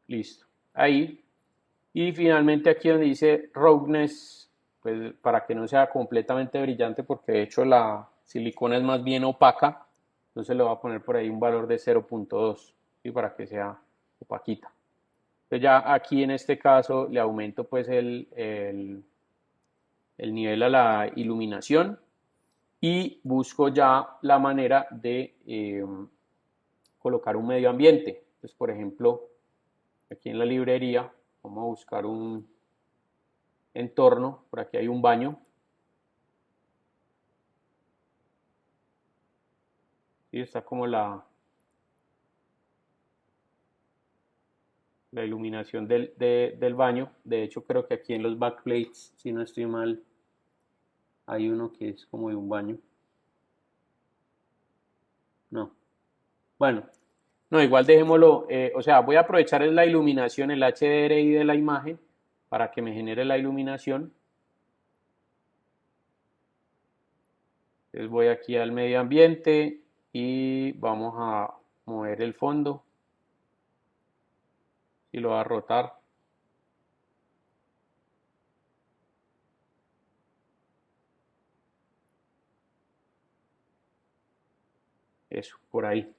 Listo. Ahí. Y finalmente aquí donde dice roughness, pues para que no sea completamente brillante, porque de hecho la silicona es más bien opaca, entonces le voy a poner por ahí un valor de 0.2, ¿sí? Para que sea opaquita. Entonces ya aquí en este caso le aumento pues el nivel a la iluminación y busco ya la manera de colocar un medio ambiente. Entonces, por ejemplo, aquí en la librería vamos a buscar un entorno, por aquí hay un baño. Y está como la iluminación del baño. De hecho, creo que aquí en los backplates, si no estoy mal, hay uno que es como de un baño. No. Bueno, no, igual dejémoslo. O sea, voy a aprovechar la iluminación, el HDRI de la imagen para que me genere la iluminación. Entonces voy aquí al medio ambiente y vamos a mover el fondo y lo voy a rotar. Eso, por ahí.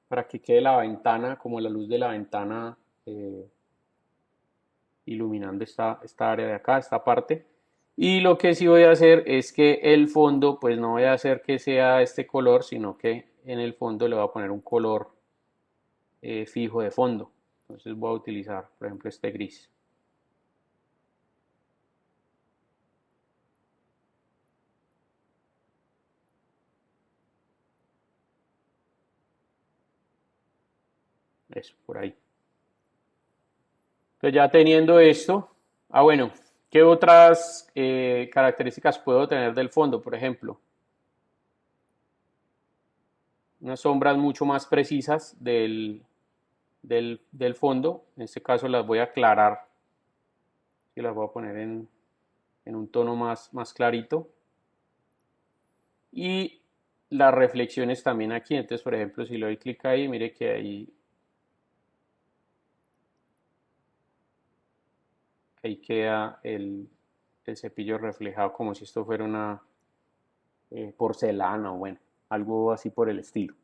Para que quede la ventana, como la luz de la ventana, iluminando esta área de acá, esta parte. Y lo que sí voy a hacer es que el fondo, pues no voy a hacer que sea este color, sino que en el fondo le voy a poner un color fijo de fondo. Entonces voy a utilizar, por ejemplo, este gris. Eso, por ahí. Entonces ya teniendo esto, bueno, ¿qué otras características puedo tener del fondo? Por ejemplo, unas sombras mucho más precisas del fondo. En este caso las voy a aclarar y las voy a poner en un tono más clarito. Y las reflexiones también aquí. Entonces, por ejemplo, si le doy clic ahí, mire que ahí queda el cepillo reflejado como si esto fuera una porcelana o bueno, algo así por el estilo.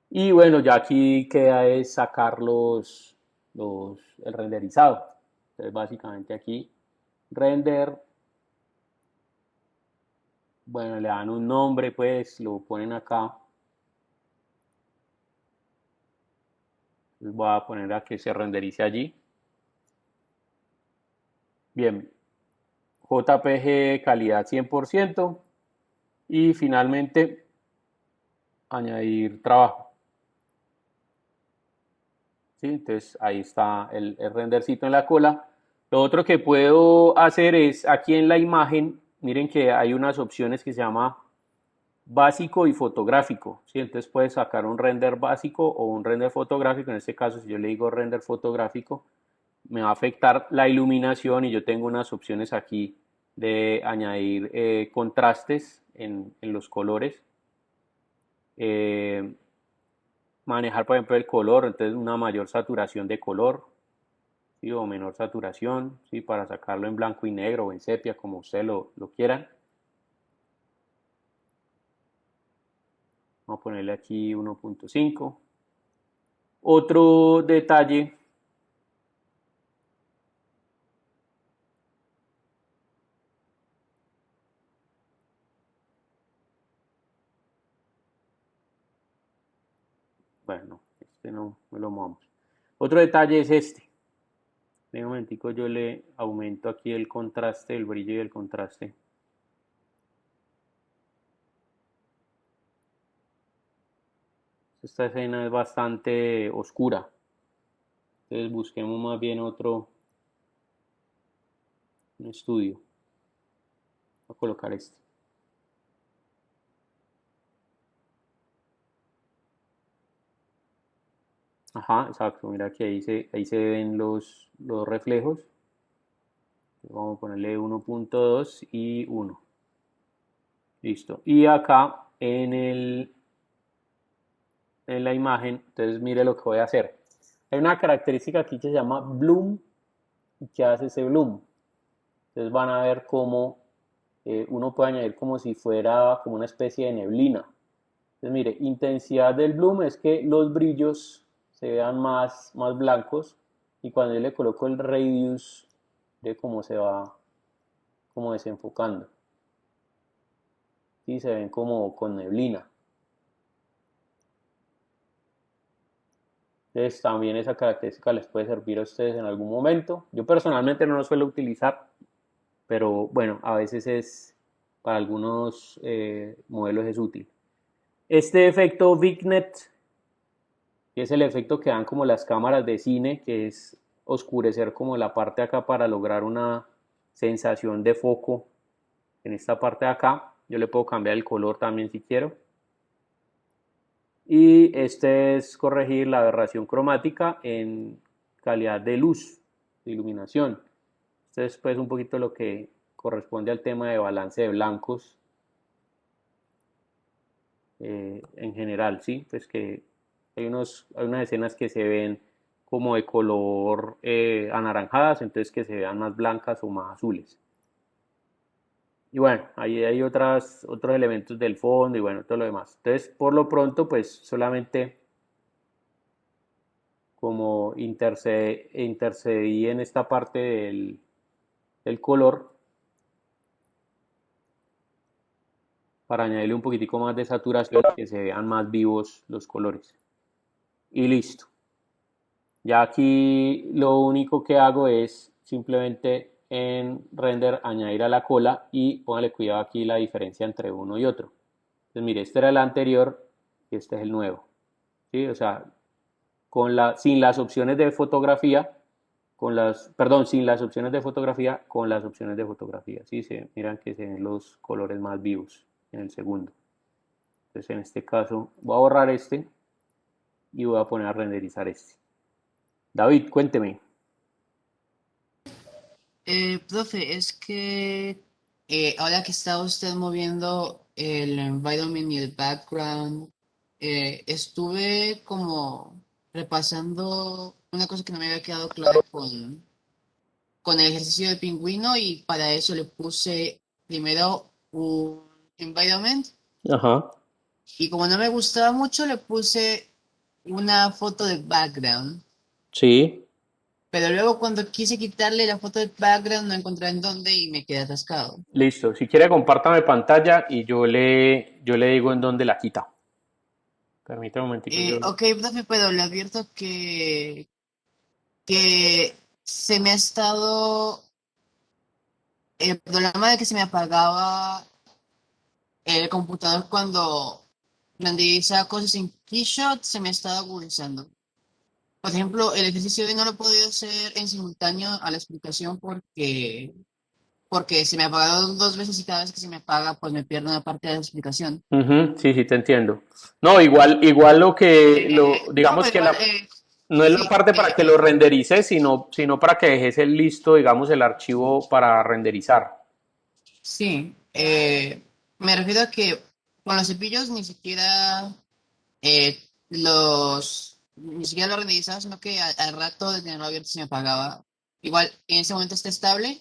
Y bueno, ya aquí queda es sacar el renderizado. Entonces, básicamente aquí, render, bueno, le dan un nombre, pues lo ponen acá. Les voy a poner a que se renderice allí. Bien, JPG calidad 100%. Y finalmente, añadir trabajo. ¿Sí? Entonces ahí está el rendercito en la cola. Lo otro que puedo hacer es aquí en la imagen, miren que hay unas opciones que se llama básico y fotográfico. ¿Sí? Entonces puedes sacar un render básico o un render fotográfico. En este caso, si yo le digo render fotográfico, me va a afectar la iluminación y yo tengo unas opciones aquí de añadir contrastes en los colores. Manejar, por ejemplo, el color, entonces una mayor saturación de color, ¿sí? O menor saturación, ¿sí? Para sacarlo en blanco y negro o en sepia, como ustedes lo quieran. Vamos a ponerle aquí 1.5. Otro detalle bueno, este no me lo movamos. Otro detalle es este. En un momentico yo le aumento aquí el contraste, el brillo y el contraste. Esta escena es bastante oscura. Entonces busquemos más bien un estudio. Voy a colocar este. Ajá, exacto. Mira que ahí se ven los reflejos. Vamos a ponerle 1.2 y 1. Listo. Y acá en la imagen, entonces mire lo que voy a hacer. Hay una característica aquí que se llama bloom. ¿Y qué hace ese bloom? Entonces van a ver cómo uno puede añadir como si fuera como una especie de neblina. Entonces mire, intensidad del bloom es que los brillos se vean más blancos y cuando yo le coloco el radius de cómo se va como desenfocando. y se ven como con neblina. Entonces también esa característica les puede servir a ustedes en algún momento. Yo personalmente no lo suelo utilizar, pero bueno, a veces para algunos modelos es útil. Este efecto vignette, que es el efecto que dan como las cámaras de cine, que es oscurecer como la parte de acá para lograr una sensación de foco en esta parte de acá. Yo le puedo cambiar el color también si quiero. Y este es corregir la aberración cromática en calidad de luz, de iluminación. Esto es pues un poquito lo que corresponde al tema de balance de blancos en general, ¿sí? Pues que hay unas escenas que se ven como de color anaranjadas, entonces que se vean más blancas o más azules. Y bueno, ahí hay otros elementos del fondo y bueno, todo lo demás. Entonces, por lo pronto, pues solamente como intercedí en esta parte del color para añadirle un poquitico más de saturación, que se vean más vivos los colores. Y listo. Ya aquí lo único que hago es simplemente en render añadir a la cola y póngale cuidado aquí la diferencia entre uno y otro. Entonces mire, este era el anterior y este es el nuevo. ¿Sí? O sea, sin las opciones de fotografía, sin las opciones de fotografía, con las opciones de fotografía. ¿Sí? Miran que se ven los colores más vivos en el segundo. Entonces en este caso voy a borrar este y voy a poner a renderizar este. David, cuénteme. Profe, es que ahora que está usted moviendo el environment y el background, estuve como repasando una cosa que no me había quedado claro con el ejercicio de pingüino y para eso le puse primero un environment Ajá. y como no me gustaba mucho le puse una foto de background. Sí. Pero luego cuando quise quitarle la foto de background no encontré en dónde y me quedé atascado. Listo. Si quiere, compártame pantalla y yo le digo en dónde la quita. Permítame un momentico. Ok, profe, pero le advierto que se me ha estado... El problema de que se me apagaba el computador cuando renderizaba cosas en Keyshot se me estaba agudizando. Por ejemplo, el ejercicio de hoy no lo he podido hacer en simultáneo a la explicación porque se me ha apagado dos veces y cada vez que se me apaga pues me pierdo una parte de la explicación. Ujú, sí, sí, te entiendo. No, igual No, digamos pero que igual, no es la sí, parte para que lo renderices, sino para que dejes el listo, digamos, el archivo para renderizar. sí. Me refiero a que con los cepillos eh, ni siquiera lo renderizaba, sino que al rato de tenerlo abierto se me apagaba. Igual, en ese momento está estable.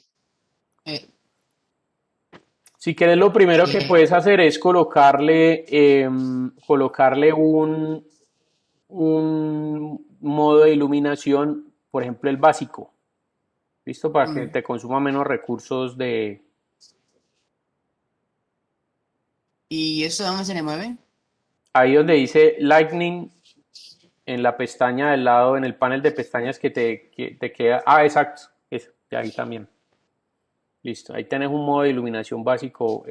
eh, Si quieres, lo primero que eh, puedes hacer es colocarle un modo de iluminación, por ejemplo, el básico, ¿listo? Para que mm, te consuma menos recursos ¿Y eso dónde se le mueve? ahí donde dice Lightning, en la pestaña del lado, en el panel de pestañas que te queda. Ah, exacto, eso, de ahí también. Listo, ahí tenés un modo de iluminación básico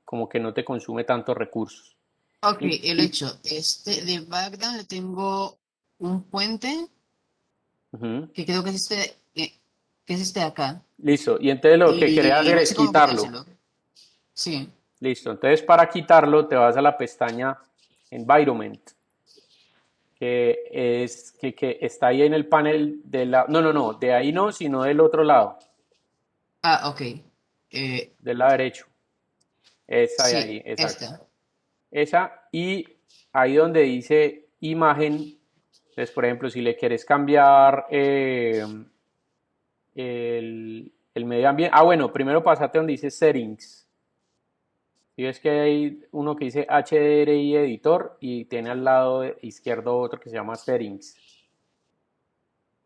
como que no te consume tantos recursos. Ok, Y, el y- hecho. De background le tengo un puente ujú, que creo que es este de acá. listo, y entonces lo que querés Y hacer no es sé cómo quitarlo. quitárselo. Sí. Listo, entonces para quitarlo te vas a la pestaña Environment, que está ahí en el panel no, de ahí no, sino del otro lado, Ah, ok. del lado derecho. Esa de Sí, ahí, exacto. esta. Esa, y ahí donde dice imagen, entonces por ejemplo, si le quieres cambiar el medio ambiente, bueno, primero pasate donde dice settings. Si ves que hay uno que dice HDRI editor y tiene al lado izquierdo otro que se llama settings.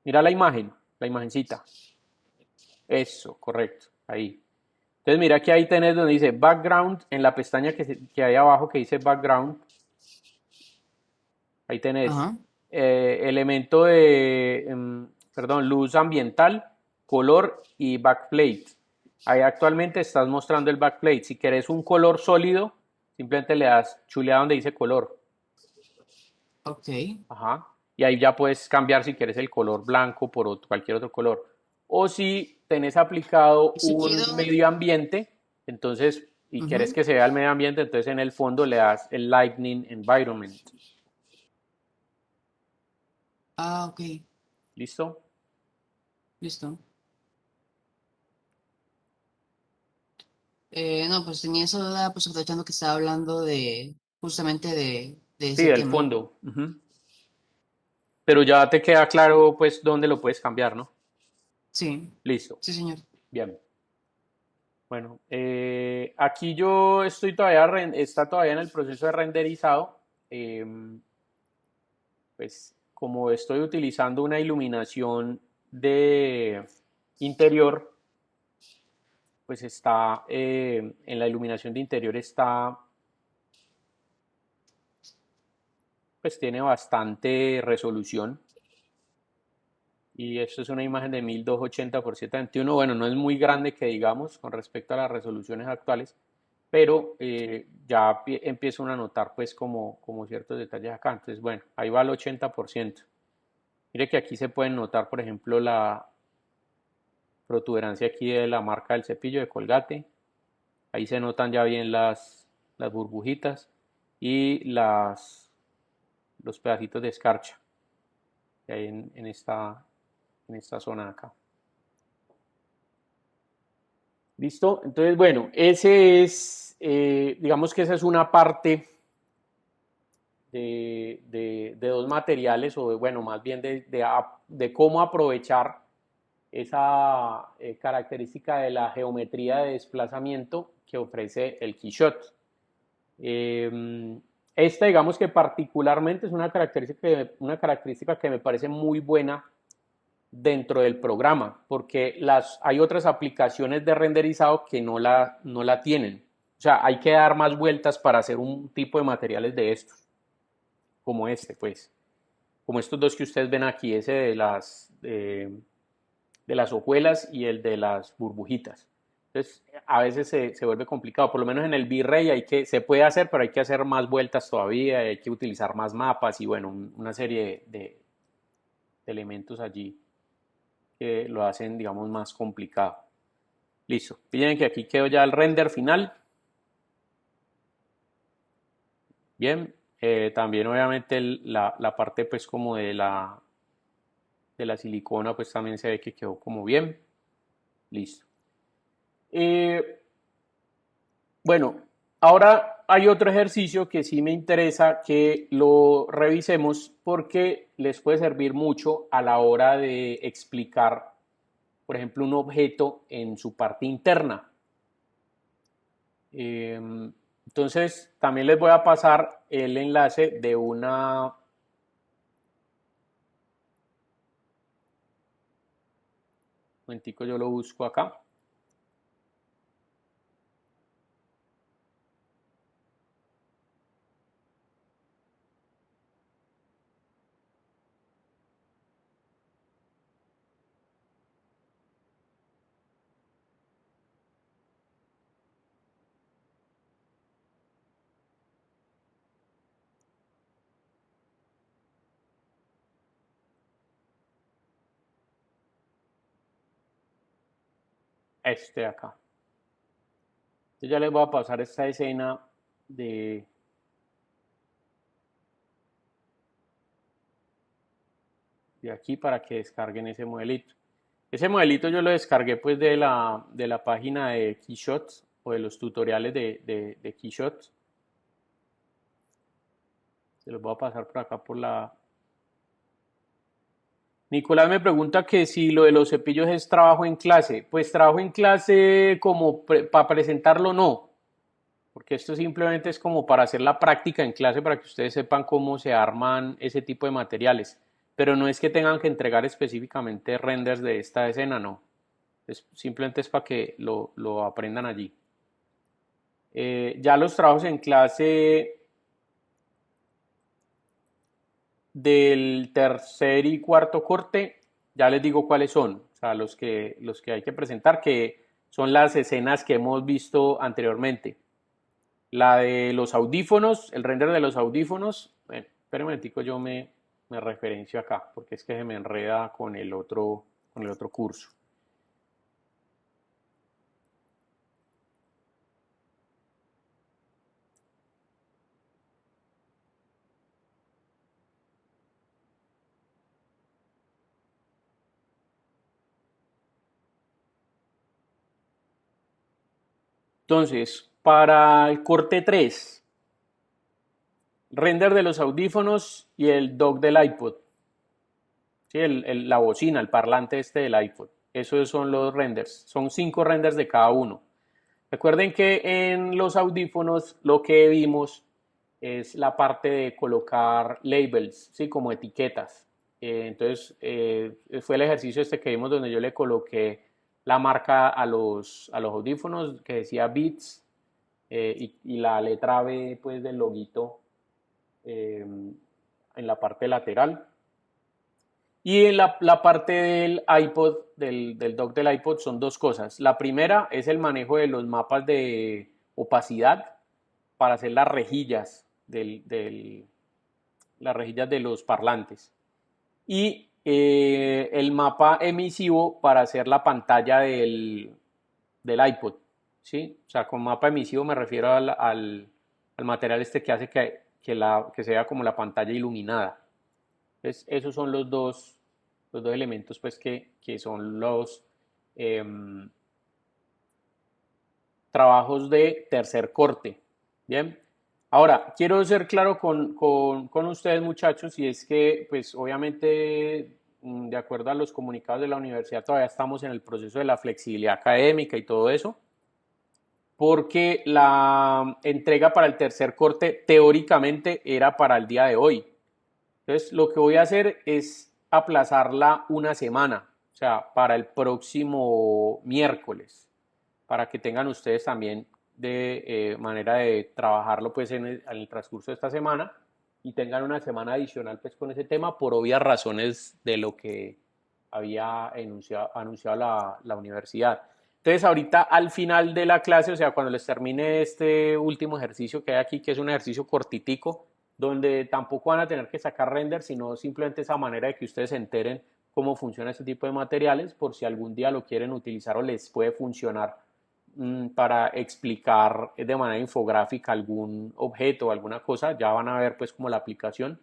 Mira la imagen, la imagencita. Eso, correcto, ahí. Entonces mira que ahí tenés donde dice background, en la pestaña que hay abajo que dice background, ahí tenés Ajá. elemento de, perdón, luz ambiental, color y backplate. Ahí actualmente estás mostrando el backplate. Si querés un color sólido, simplemente le das chuleada donde dice color. Ok. Ajá. Y ahí ya puedes cambiar si quieres el color blanco por cualquier otro color. O si tenés aplicado Y si quiero. un medio ambiente, entonces, y quieres Ujú. que se vea el medio ambiente, entonces en el fondo le das el Lightning Environment. Ah, ok. ¿Listo? Listo. No, pues tenía esa duda, pues aprovechando que estaba hablando de justamente de Sí, ese del tema. fondo. Ujú. Pero ya te queda claro, pues, dónde lo puedes cambiar, ¿no? Sí, Listo. sí, señor. Bien. Bueno, aquí yo estoy todavía, está todavía en el proceso de renderizado. Pues como estoy utilizando una iluminación de interior, pues está, en la iluminación de interior está, pues tiene bastante resolución. Y esto es una imagen de 1280 por 721. Bueno, no es muy grande que digamos con respecto a las resoluciones actuales, pero ya empiezo a notar pues como ciertos detalles acá. Entonces, bueno, ahí va el 80%. Mire que aquí se pueden notar, por ejemplo, la protuberancia aquí de la marca del cepillo de Colgate. Ahí se notan ya bien las burbujitas y los pedacitos de escarcha que hay en esta zona de acá. ¿Listo? Entonces, bueno, digamos que esa es una parte de dos materiales, o bueno, más bien de cómo aprovechar esa característica de la geometría de desplazamiento que ofrece el Quixote. Esta, digamos que particularmente es una característica que me parece muy buena dentro del programa, porque hay otras aplicaciones de renderizado que no la tienen. O sea, hay que dar más vueltas para hacer un tipo de materiales de estos, como este, pues. Como estos dos que ustedes ven aquí, ese de las hojuelas y el de las burbujitas. Entonces, a veces se vuelve complicado, por lo menos en el V-Ray se puede hacer, pero hay que hacer más vueltas todavía, hay que utilizar más mapas y bueno, una serie de elementos allí que lo hacen, digamos, más complicado. Listo. Fíjense que aquí quedó ya el render final. Bien. También obviamente la parte pues como de la silicona pues también se ve que quedó como bien. Listo. Eh, bueno, ahora hay otro ejercicio que sí me interesa que lo revisemos porque les puede servir mucho a la hora de explicar, por ejemplo, un objeto en su parte interna. Entonces, también les voy a pasar el enlace de un momentico, yo lo busco acá. Este de acá. Yo ya les voy a pasar esta escena de, de aquí para que descarguen ese modelito. Ese modelito yo lo descargué pues de la página de Keyshot o de los tutoriales de Keyshot. Se los voy a pasar por acá por la... Nicolás me pregunta que si lo de los cepillos es trabajo en clase. Pues trabajo en clase como para presentarlo no, porque esto simplemente es como para hacer la práctica en clase para que ustedes sepan cómo se arman ese tipo de materiales. Pero no es que tengan que entregar específicamente renders de esta escena, no. Simplemente es para que lo aprendan allí. Ya los trabajos en clase del tercer y cuarto corte, ya les digo cuáles son, o sea, los que hay que presentar, que son las escenas que hemos visto anteriormente. La de los audífonos, el render de los audífonos, bueno, espera un momentico, yo me referencio acá, porque es que se me enreda con el otro curso. Entonces, para el corte 3, render de los audífonos y el dock del iPod. ¿Sí? La bocina, el parlante del iPod. Esos son los renders. Son 5 renders de cada uno. Recuerden que en los audífonos lo que vimos es la parte de colocar labels, ¿sí? Como etiquetas. Entonces, fue el ejercicio que vimos donde yo le coloqué la marca a los audífonos que decía Beats y la letra B pues, del loguito en la parte lateral. Y en la parte del iPod, del dock del iPod, son dos cosas. La primera es el manejo de los mapas de opacidad para hacer las rejillas las rejillas de los parlantes. Y el mapa emisivo para hacer la pantalla del iPod. ¿Sí? O sea, con mapa emisivo me refiero al material que hace que se vea como la pantalla iluminada. Entonces, esos son los dos elementos pues, que son los trabajos de tercer corte. Bien. Ahora, quiero ser claro con ustedes, muchachos, y es que, pues, obviamente, de acuerdo a los comunicados de la universidad, todavía estamos en el proceso de la flexibilidad académica y todo eso, porque la entrega para el tercer corte teóricamente era para el día de hoy. Entonces, lo que voy a hacer es aplazarla una semana, o sea, para el próximo miércoles, para que tengan ustedes también de manera de trabajarlo pues en el transcurso de esta semana y tengan una semana adicional pues con ese tema por obvias razones de lo que había anunciado la universidad. Entonces ahorita al final de la clase, o sea, cuando les termine este último ejercicio que hay aquí, que es un ejercicio cortitico, donde tampoco van a tener que sacar render, sino simplemente esa manera de que ustedes se enteren cómo funciona este tipo de materiales, por si algún día lo quieren utilizar o les puede funcionar para explicar de manera infográfica algún objeto o alguna cosa, ya van a ver pues como la aplicación.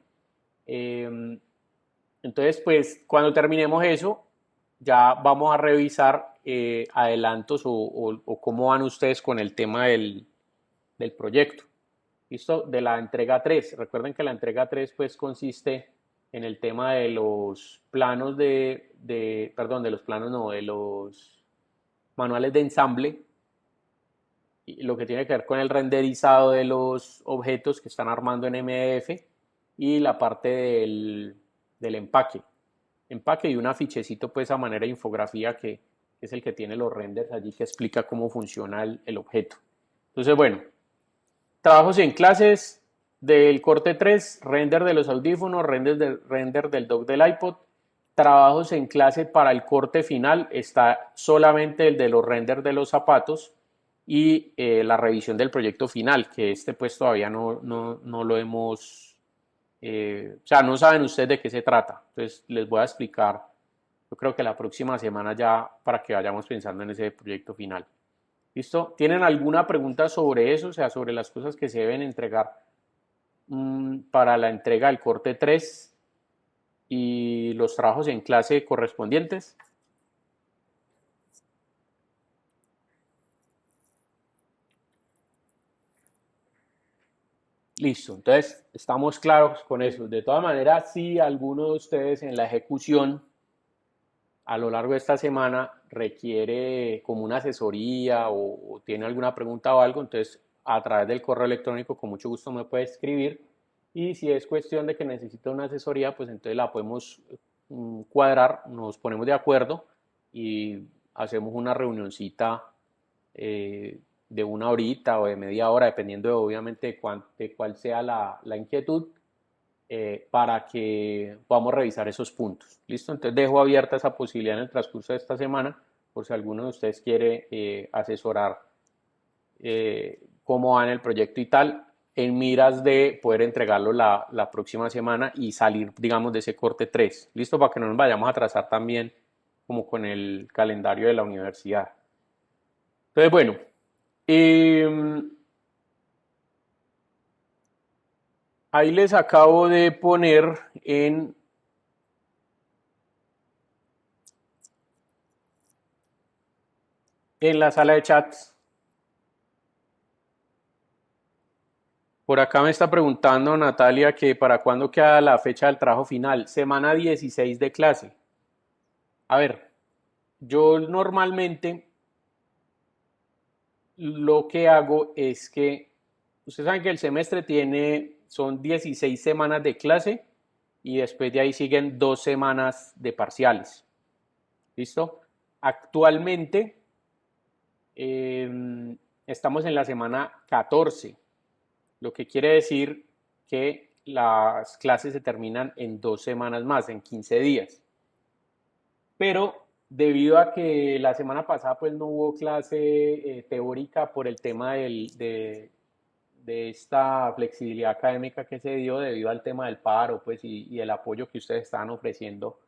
Entonces pues cuando terminemos eso, ya vamos a revisar adelantos o cómo van ustedes con el tema del proyecto. ¿Listo? De la entrega 3. Recuerden que la entrega 3 pues consiste en el tema de los planos de los manuales de ensamble, y lo que tiene que ver con el renderizado de los objetos que están armando en MDF y la parte del empaque y un afichecito pues a manera de infografía que es el que tiene los renders allí que explica cómo funciona el objeto. Entonces bueno, trabajos en clases del corte 3, render de los audífonos, render del dock del iPod. Trabajos en clase para el corte final está solamente el de los renders de los zapatos y la revisión del proyecto final, que pues todavía no lo hemos, o sea, no saben ustedes de qué se trata. Entonces les voy a explicar, yo creo que la próxima semana ya para que vayamos pensando en ese proyecto final. ¿Listo? ¿Tienen alguna pregunta sobre eso? O sea, sobre las cosas que se deben entregar para la entrega del corte 3 y los trabajos en clase correspondientes. Listo, entonces estamos claros con eso. De todas maneras, si alguno de ustedes en la ejecución a lo largo de esta semana requiere como una asesoría o tiene alguna pregunta o algo, entonces a través del correo electrónico con mucho gusto me puede escribir, y si es cuestión de que necesita una asesoría, pues entonces la podemos cuadrar, nos ponemos de acuerdo y hacemos una reunioncita de una horita o de media hora, dependiendo obviamente de cuál sea la inquietud, para que podamos revisar esos puntos. ¿Listo? Entonces dejo abierta esa posibilidad en el transcurso de esta semana, por si alguno de ustedes quiere asesorar cómo va en el proyecto y tal, en miras de poder entregarlo la próxima semana y salir, digamos, de ese corte 3. ¿Listo? Para que no nos vayamos a atrasar también como con el calendario de la universidad. Entonces, bueno, ahí les acabo de poner en la sala de chats. Por acá me está preguntando Natalia que para cuándo queda la fecha del trabajo final. Semana 16 de clase. A ver, yo normalmente lo que hago es que, ustedes saben que el semestre son 16 semanas de clase y después de ahí siguen 2 semanas de parciales. ¿Listo? Actualmente estamos en la semana 14, lo que quiere decir que las clases se terminan en 2 semanas más, en 15 días. Pero debido a que la semana pasada pues no hubo clase teórica por el tema de esta flexibilidad académica que se dio debido al tema del paro pues, y el apoyo que ustedes estaban ofreciendo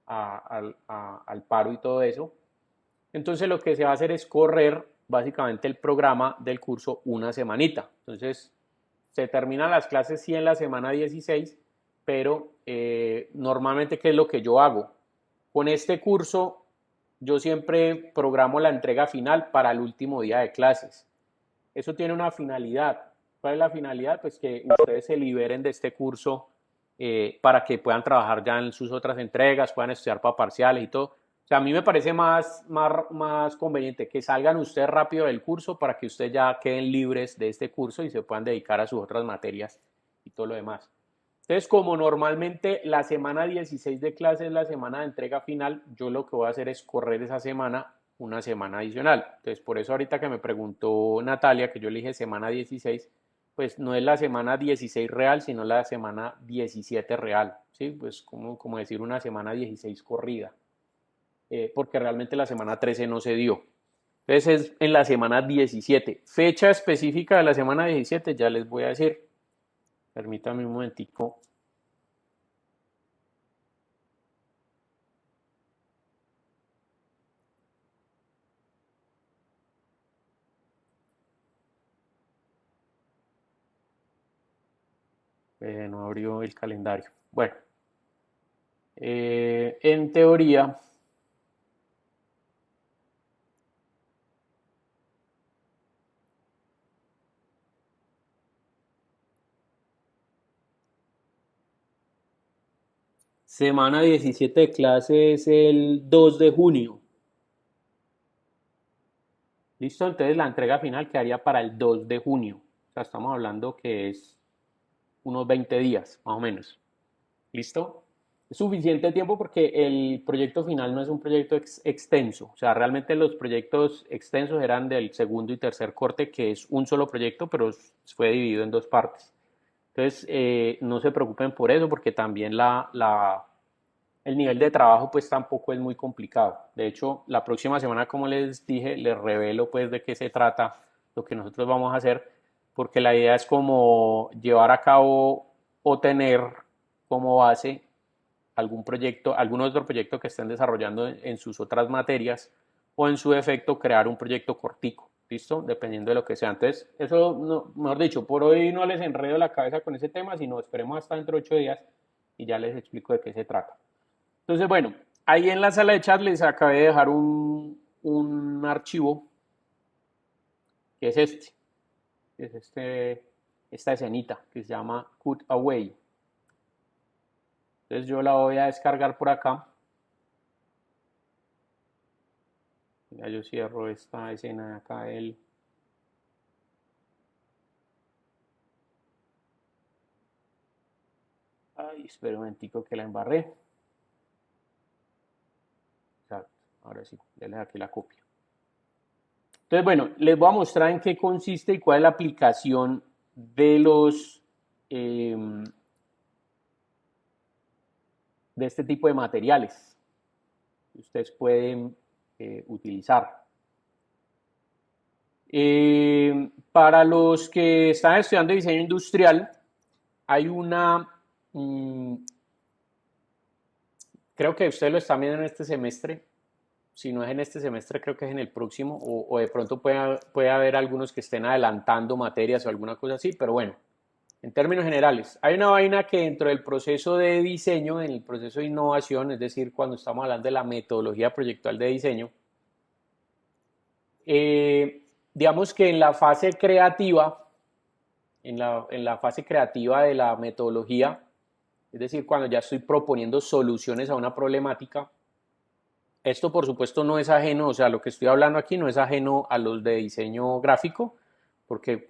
al paro y todo eso. Entonces lo que se va a hacer es correr básicamente el programa del curso una semanita. Entonces se terminan las clases sí en la semana 16, pero normalmente ¿qué es lo que yo hago? Con este curso yo siempre programo la entrega final para el último día de clases. Eso tiene una finalidad. ¿Cuál es la finalidad? Pues que ustedes se liberen de este curso para que puedan trabajar ya en sus otras entregas, puedan estudiar para parciales y todo. O sea, a mí me parece más conveniente que salgan ustedes rápido del curso para que ustedes ya queden libres de este curso y se puedan dedicar a sus otras materias y todo lo demás. Entonces, como normalmente la semana 16 de clase es la semana de entrega final, yo lo que voy a hacer es correr esa semana una semana adicional. Entonces, por eso ahorita que me preguntó Natalia, que yo le dije semana 16, pues no es la semana 16 real, sino la semana 17 real, ¿sí? Pues como decir una semana 16 corrida, porque realmente la semana 13 no se dio. Entonces es en la semana 17. Fecha específica de la semana 17 ya les voy a decir. Permítanme un momentico. No abrió el calendario. Bueno, en teoría, semana 17 de clase es el 2 de junio. ¿Listo? Entonces la entrega final quedaría para el 2 de junio. O sea, estamos hablando que es unos 20 días, más o menos. ¿Listo? Es suficiente tiempo porque el proyecto final no es un proyecto extenso. O sea, realmente los proyectos extensos eran del segundo y tercer corte, que es un solo proyecto, pero fue dividido en dos partes. Entonces, no se preocupen por eso, porque también el nivel de trabajo pues tampoco es muy complicado. De hecho, la próxima semana, como les dije, les revelo pues de qué se trata lo que nosotros vamos a hacer, porque la idea es como llevar a cabo o tener como base algún proyecto, algún otro proyecto que estén desarrollando en sus otras materias o en su defecto crear un proyecto cortico, ¿listo? Dependiendo de lo que sea. Entonces, eso, no, mejor dicho, por hoy no les enredo la cabeza con ese tema, sino esperemos hasta dentro de 8 días y ya les explico de qué se trata. Entonces, bueno, ahí en la sala de chat les acabé de dejar un archivo que es esta escenita que se llama Cutaway. Entonces yo la voy a descargar por acá. Ya yo cierro esta escena de acá del... Ay, espera un momentico que la embarré. Exacto. ahora sí, déles aquí la copia. Entonces, bueno, les voy a mostrar en qué consiste y cuál es la aplicación de de este tipo de materiales que ustedes pueden utilizar. Para los que están estudiando diseño industrial, hay creo que ustedes lo están viendo en este semestre. Si no es en este semestre, creo que es en el próximo, o de pronto puede haber algunos que estén adelantando materias o alguna cosa así, pero bueno, en términos generales, hay una vaina que dentro del proceso de diseño, en el proceso de innovación, es decir, cuando estamos hablando de la metodología proyectual de diseño, digamos que en la fase creativa, en la fase creativa de la metodología, es decir, cuando ya estoy proponiendo soluciones a una problemática, esto por supuesto no es ajeno, o sea, lo que estoy hablando aquí no es ajeno a los de diseño gráfico, porque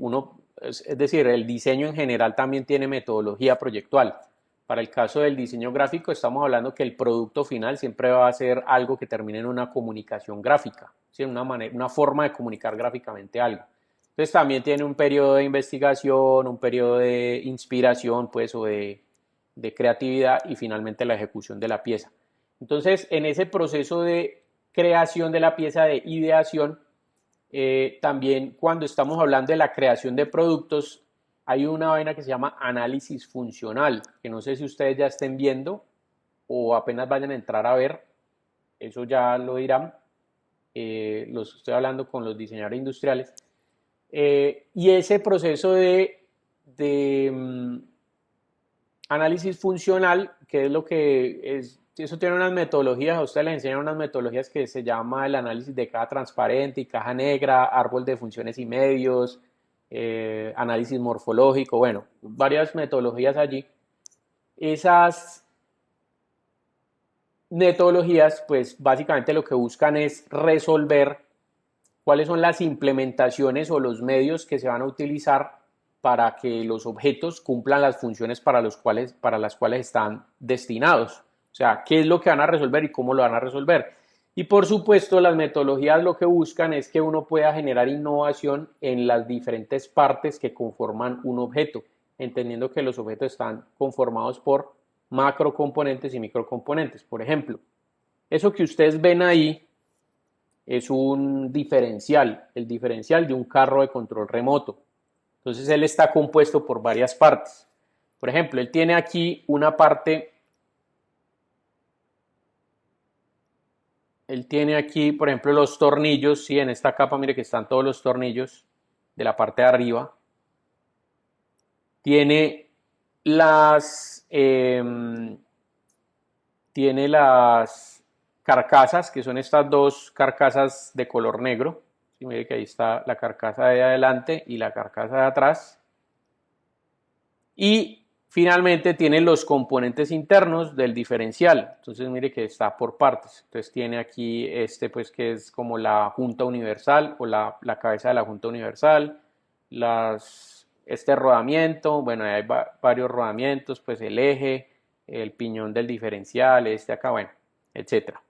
es decir, el diseño en general también tiene metodología proyectual. Para el caso del diseño gráfico estamos hablando que el producto final siempre va a ser algo que termine en una comunicación gráfica, ¿sí? Una forma de comunicar gráficamente algo. Entonces también tiene un periodo de investigación, un periodo de inspiración, pues, o de creatividad y finalmente la ejecución de la pieza. Entonces, en ese proceso de creación de la pieza, de ideación, también cuando estamos hablando de la creación de productos, hay una vaina que se llama análisis funcional, que no sé si ustedes ya estén viendo o apenas vayan a entrar a ver, eso ya lo dirán, los estoy hablando con los diseñadores industriales, y ese proceso de análisis funcional, que es lo que es, eso tiene unas metodologías, a ustedes les enseñan unas metodologías que se llama el análisis de caja transparente y caja negra, árbol de funciones y medios, análisis morfológico, bueno, varias metodologías allí. Esas metodologías, pues básicamente lo que buscan es resolver cuáles son las implementaciones o los medios que se van a utilizar para que los objetos cumplan las funciones para las cuales están destinados. O sea, qué es lo que van a resolver y cómo lo van a resolver. Y por supuesto, las metodologías lo que buscan es que uno pueda generar innovación en las diferentes partes que conforman un objeto, entendiendo que los objetos están conformados por macrocomponentes y microcomponentes. Por ejemplo, eso que ustedes ven ahí es un diferencial, el diferencial de un carro de control remoto. Entonces él está compuesto por varias partes. Por ejemplo, él tiene aquí una parte, él tiene aquí, por ejemplo, los tornillos, ¿sí? En esta capa, mire que están todos los tornillos de la parte de arriba. Tiene tiene las carcasas, que son estas dos carcasas de color negro. ¿Sí? Mire que ahí está la carcasa de adelante y la carcasa de atrás. Y finalmente tiene los componentes internos del diferencial. Entonces mire que está por partes. Entonces tiene aquí pues que es como la junta universal o la cabeza de la junta universal. Este rodamiento, bueno, hay varios rodamientos, pues el eje, el piñón del diferencial, acá, bueno, etcétera.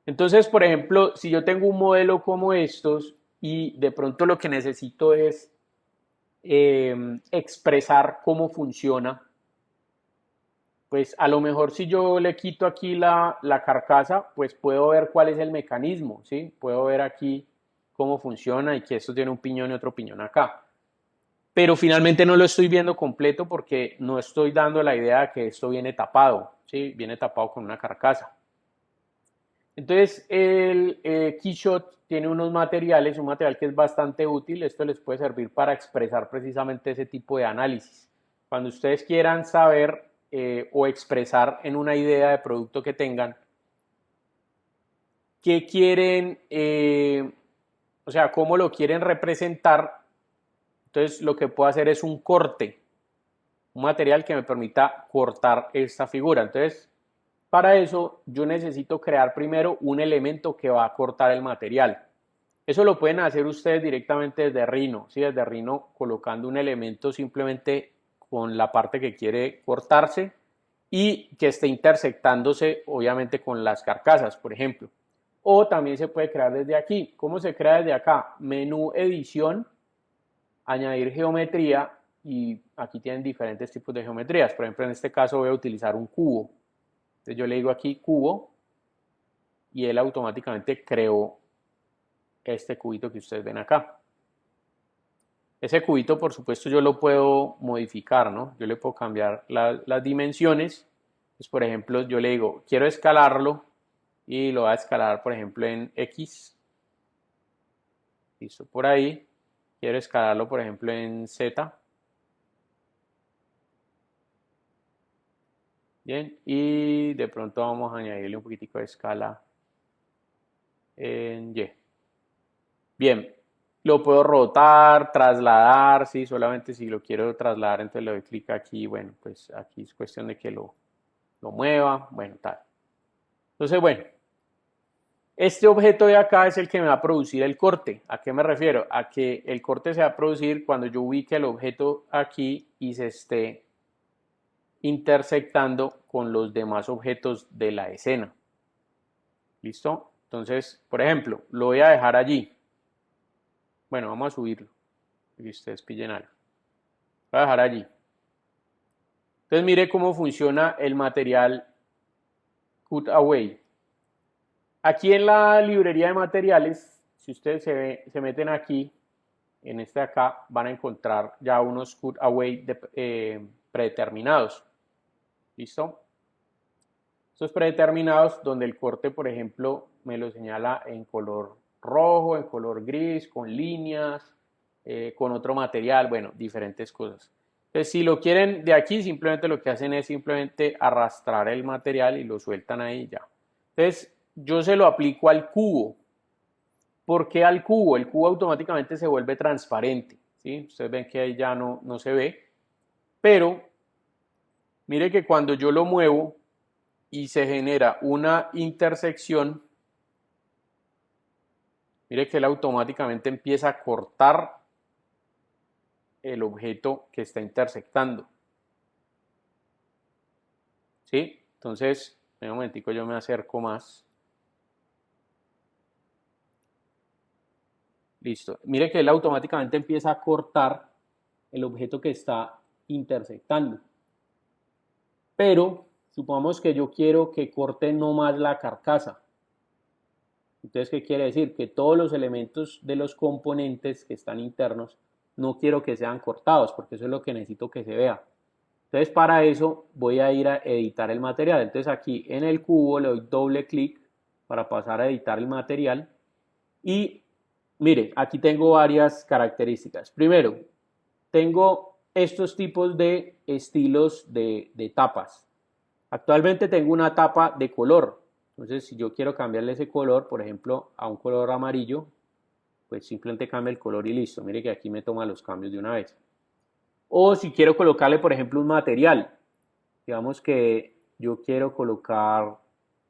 Entonces, por ejemplo, si yo tengo un modelo como estos y de pronto lo que necesito es expresar cómo funciona, pues a lo mejor si yo le quito aquí la carcasa, pues puedo ver cuál es el mecanismo, ¿sí? Puedo ver aquí cómo funciona y que esto tiene un piñón y otro piñón acá. Pero finalmente no lo estoy viendo completo porque no estoy dando la idea de que esto viene tapado, ¿sí? Viene tapado con una carcasa. Entonces el Keyshot tiene unos materiales, un material que es bastante útil, esto les puede servir para expresar precisamente ese tipo de análisis. Cuando ustedes quieran saber o expresar en una idea de producto que tengan, qué quieren, o sea, cómo lo quieren representar, entonces lo que puedo hacer es un corte, un material que me permita cortar esta figura. Entonces, para eso yo necesito crear primero un elemento que va a cortar el material. Eso lo pueden hacer ustedes directamente desde Rhino, ¿sí? Desde Rhino colocando un elemento simplemente con la parte que quiere cortarse y que esté intersectándose obviamente con las carcasas, por ejemplo. o también se puede crear desde aquí. ¿Cómo se crea desde acá? Menú edición, añadir geometría, y aquí tienen diferentes tipos de geometrías. Por ejemplo, en este caso voy a utilizar un cubo. Entonces yo le digo aquí cubo y él automáticamente creó este cubito que ustedes ven acá. Ese cubito, por supuesto, yo lo puedo modificar, ¿no? Yo le puedo cambiar las dimensiones. Pues, por ejemplo, yo le digo, quiero escalarlo y lo voy a escalar, por ejemplo, en X. Listo, por ahí. Quiero escalarlo, por ejemplo, en Z. Bien, y de pronto vamos a añadirle un poquitico de escala en Y. Bien, lo puedo rotar, trasladar, ¿sí? Solamente si lo quiero trasladar, entonces le doy clic aquí. Bueno, pues aquí es cuestión de que lo mueva. Bueno, tal. Entonces, bueno, este objeto de acá es el que me va a producir el corte. ¿A qué me refiero? A que el corte se va a producir cuando yo ubique el objeto aquí y se esté intersectando con los demás objetos de la escena. ¿Listo? Entonces, por ejemplo, lo voy a dejar allí. Bueno, vamos a subirlo, para que ustedes pillen algo. Voy a dejar allí. Entonces, mire cómo funciona el material Cutaway. Aquí en la librería de materiales, si ustedes se meten aquí, en este de acá, van a encontrar ya unos Cutaway predeterminados. ¿Listo? Estos predeterminados donde el corte, por ejemplo, me lo señala en color rojo, en color gris, con líneas, con otro material, bueno, diferentes cosas. Entonces, si lo quieren de aquí, simplemente lo que hacen es simplemente arrastrar el material y lo sueltan ahí ya. Entonces, yo se lo aplico al cubo. ¿Por qué al cubo? El cubo automáticamente se vuelve transparente, ¿sí? Ustedes ven que ahí ya no se ve, pero mire que cuando yo lo muevo y se genera una intersección, mire que él automáticamente empieza a cortar el objeto que está intersectando. ¿Sí? Entonces, en un momentico yo me acerco más. Listo. Mire que él automáticamente empieza a cortar el objeto que está intersectando. Pero supongamos que yo quiero que corte no más la carcasa. Entonces, ¿qué quiere decir? Que todos los elementos de los componentes que están internos no quiero que sean cortados, porque eso es lo que necesito que se vea. Entonces, para eso voy a ir a editar el material. Entonces, aquí en el cubo le doy doble clic para pasar a editar el material. Y mire, aquí tengo varias características. Primero, tengo estos tipos de estilos de tapas. Actualmente tengo una tapa de color. Entonces, si yo quiero cambiarle ese color, por ejemplo, a un color amarillo, pues simplemente cambio el color y listo. Mire que aquí me toma los cambios de una vez. O si quiero colocarle, por ejemplo, un material. Digamos que yo quiero colocar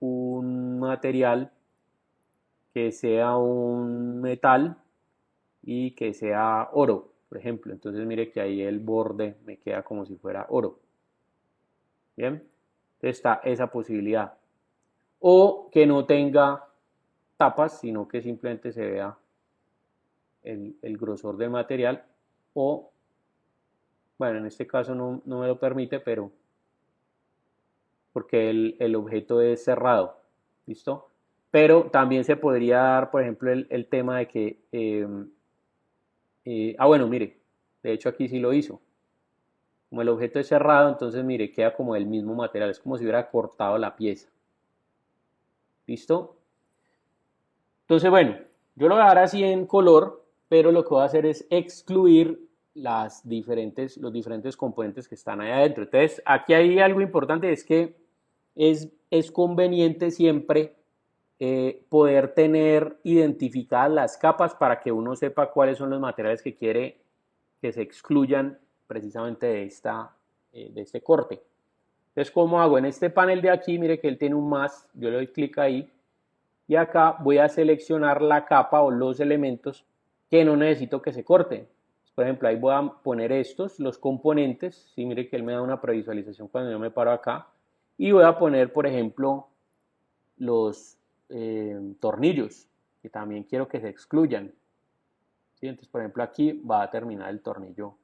un material que sea un metal y que sea oro, por ejemplo. Entonces mire que ahí el borde me queda como si fuera oro. Bien, entonces está esa posibilidad. O que no tenga tapas, sino que simplemente se vea el grosor del material. O, bueno, en este caso no me lo permite, pero porque el objeto es cerrado. ¿Listo? Pero también se podría dar, por ejemplo, el tema de que bueno, mire, de hecho aquí sí lo hizo. Como el objeto es cerrado, entonces mire, queda como el mismo material, es como si hubiera cortado la pieza. ¿Listo? Entonces, bueno, yo lo voy a dar así en color, pero lo que voy a hacer es excluir los diferentes componentes que están ahí adentro. Entonces, aquí hay algo importante, es que es conveniente siempre poder tener identificadas las capas para que uno sepa cuáles son los materiales que quiere que se excluyan precisamente de este corte. Entonces, ¿cómo hago? En este panel de aquí, mire que él tiene un más, yo le doy clic ahí y acá voy a seleccionar la capa o los elementos que no necesito que se corten. Por ejemplo, ahí voy a poner estos, los componentes, sí, mire que él me da una previsualización cuando yo me paro acá, y voy a poner, por ejemplo, los tornillos, que también quiero que se excluyan. ¿Sí? Entonces, por ejemplo, aquí va a terminar el tornillo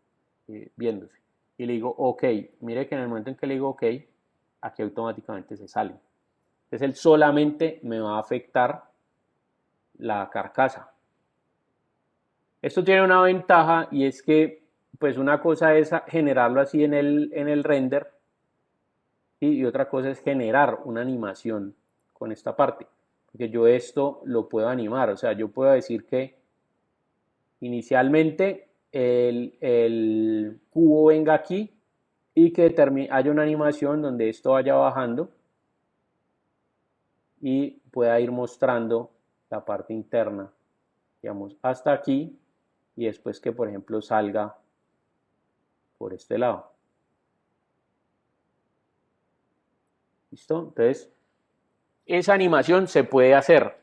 viéndose. Y le digo, ok, mire que en el momento en que le digo ok, aquí automáticamente se sale. Entonces, él solamente me va a afectar la carcasa. Esto tiene una ventaja y es que, pues una cosa es generarlo así en el render, ¿sí? Y otra cosa es generar una animación con esta parte. Porque yo esto lo puedo animar, o sea, yo puedo decir que inicialmente el cubo venga aquí y que haya una animación donde esto vaya bajando y pueda ir mostrando la parte interna, digamos, hasta aquí y después que, por ejemplo, salga por este lado. ¿Listo? Entonces, esa animación se puede hacer.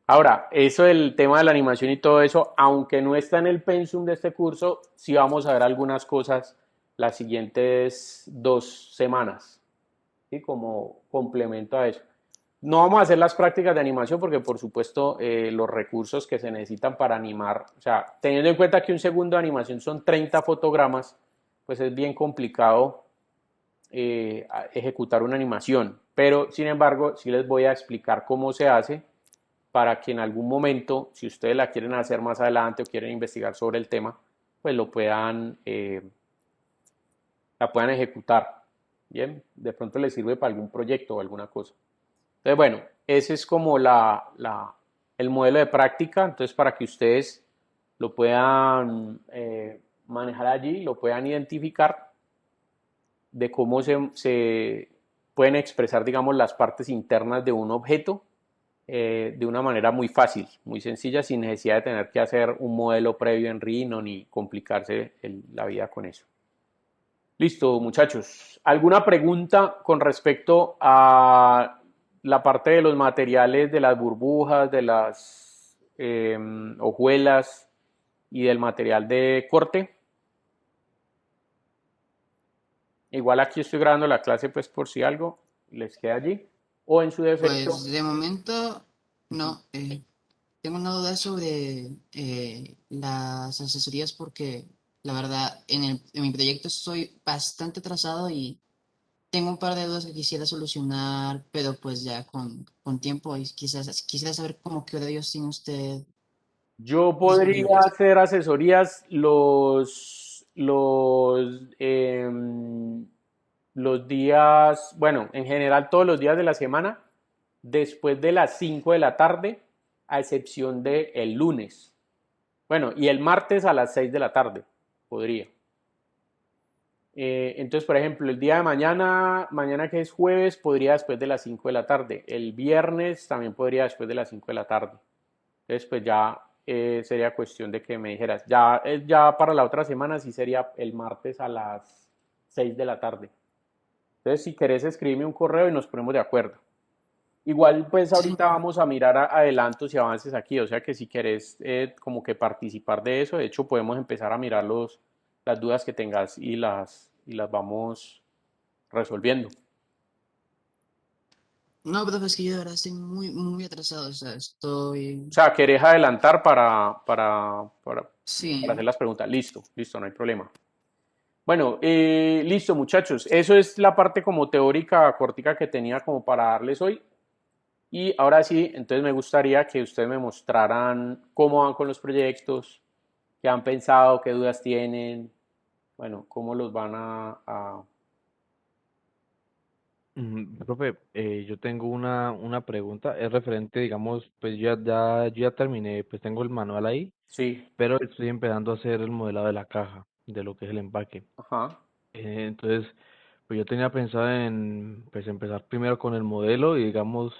Ahora, eso del tema de la animación y todo eso, aunque no está en el pensum de este curso, sí vamos a ver algunas cosas las siguientes 2 semanas, ¿sí? Como complemento a eso. No vamos a hacer las prácticas de animación porque, por supuesto, los recursos que se necesitan para animar, o sea, teniendo en cuenta que un segundo de animación son 30 fotogramas, pues es bien complicado ejecutar una animación. Pero, sin embargo, sí les voy a explicar cómo se hace para que en algún momento, si ustedes la quieren hacer más adelante o quieren investigar sobre el tema, pues la puedan ejecutar. Bien, de pronto les sirve para algún proyecto o alguna cosa. Entonces, bueno, ese es como el modelo de práctica. Entonces, para que ustedes lo puedan manejar allí, lo puedan identificar de cómo se pueden expresar, digamos, las partes internas de un objeto de una manera muy fácil, muy sencilla, sin necesidad de tener que hacer un modelo previo en Rhino ni complicarse la vida con eso. Listo, muchachos. ¿Alguna pregunta con respecto a la parte de los materiales, de las burbujas, de las hojuelas y del material de corte? Igual aquí estoy grabando la clase, pues por si algo les queda allí. O en su defecto. Pues de momento, no. Tengo una duda sobre las asesorías porque la verdad en mi proyecto estoy bastante atrasado y tengo un par de dudas que quisiera solucionar, pero pues ya con tiempo y quizás quisiera saber cómo qué horarios tiene usted Yo podría disponibles. hacer asesorías los días, bueno, en general todos los días de la semana, después de las 5 de la tarde, a excepción de el lunes. Bueno, y el martes a las 6 de la tarde, podría. Entonces, por ejemplo, el día de mañana que es jueves, podría después de las 5 de la tarde. El viernes también podría después de las 5 de la tarde. Entonces, pues ya sería cuestión de que me dijeras. Ya para la otra semana sí sería el martes a las 6 de la tarde. Entonces, si querés, escribirme un correo y nos ponemos de acuerdo. Igual, pues Sí, ahorita vamos a mirar adelantos y avances aquí. O sea que si querés como que participar de eso, de hecho, podemos empezar a mirar las dudas que tengas y las vamos resolviendo. no, pero es que yo de verdad estoy muy atrasado, o sea, O estoy... sea, querés adelantar para hacer Sí, las preguntas. Listo, listo, no hay problema. Bueno, listo muchachos, eso es la parte como teórica cortica que tenía como para darles hoy. Y ahora sí, entonces me gustaría que ustedes me mostraran cómo van con los proyectos, qué han pensado, qué dudas tienen, bueno, cómo los van a. Profe, yo tengo una pregunta, es referente, digamos, pues yo ya terminé, pues tengo el manual ahí, Sí, pero estoy empezando a hacer el modelado de la caja, de lo que es el empaque. ajá. Entonces, pues yo tenía pensado en, pues empezar primero con el modelo y, digamos,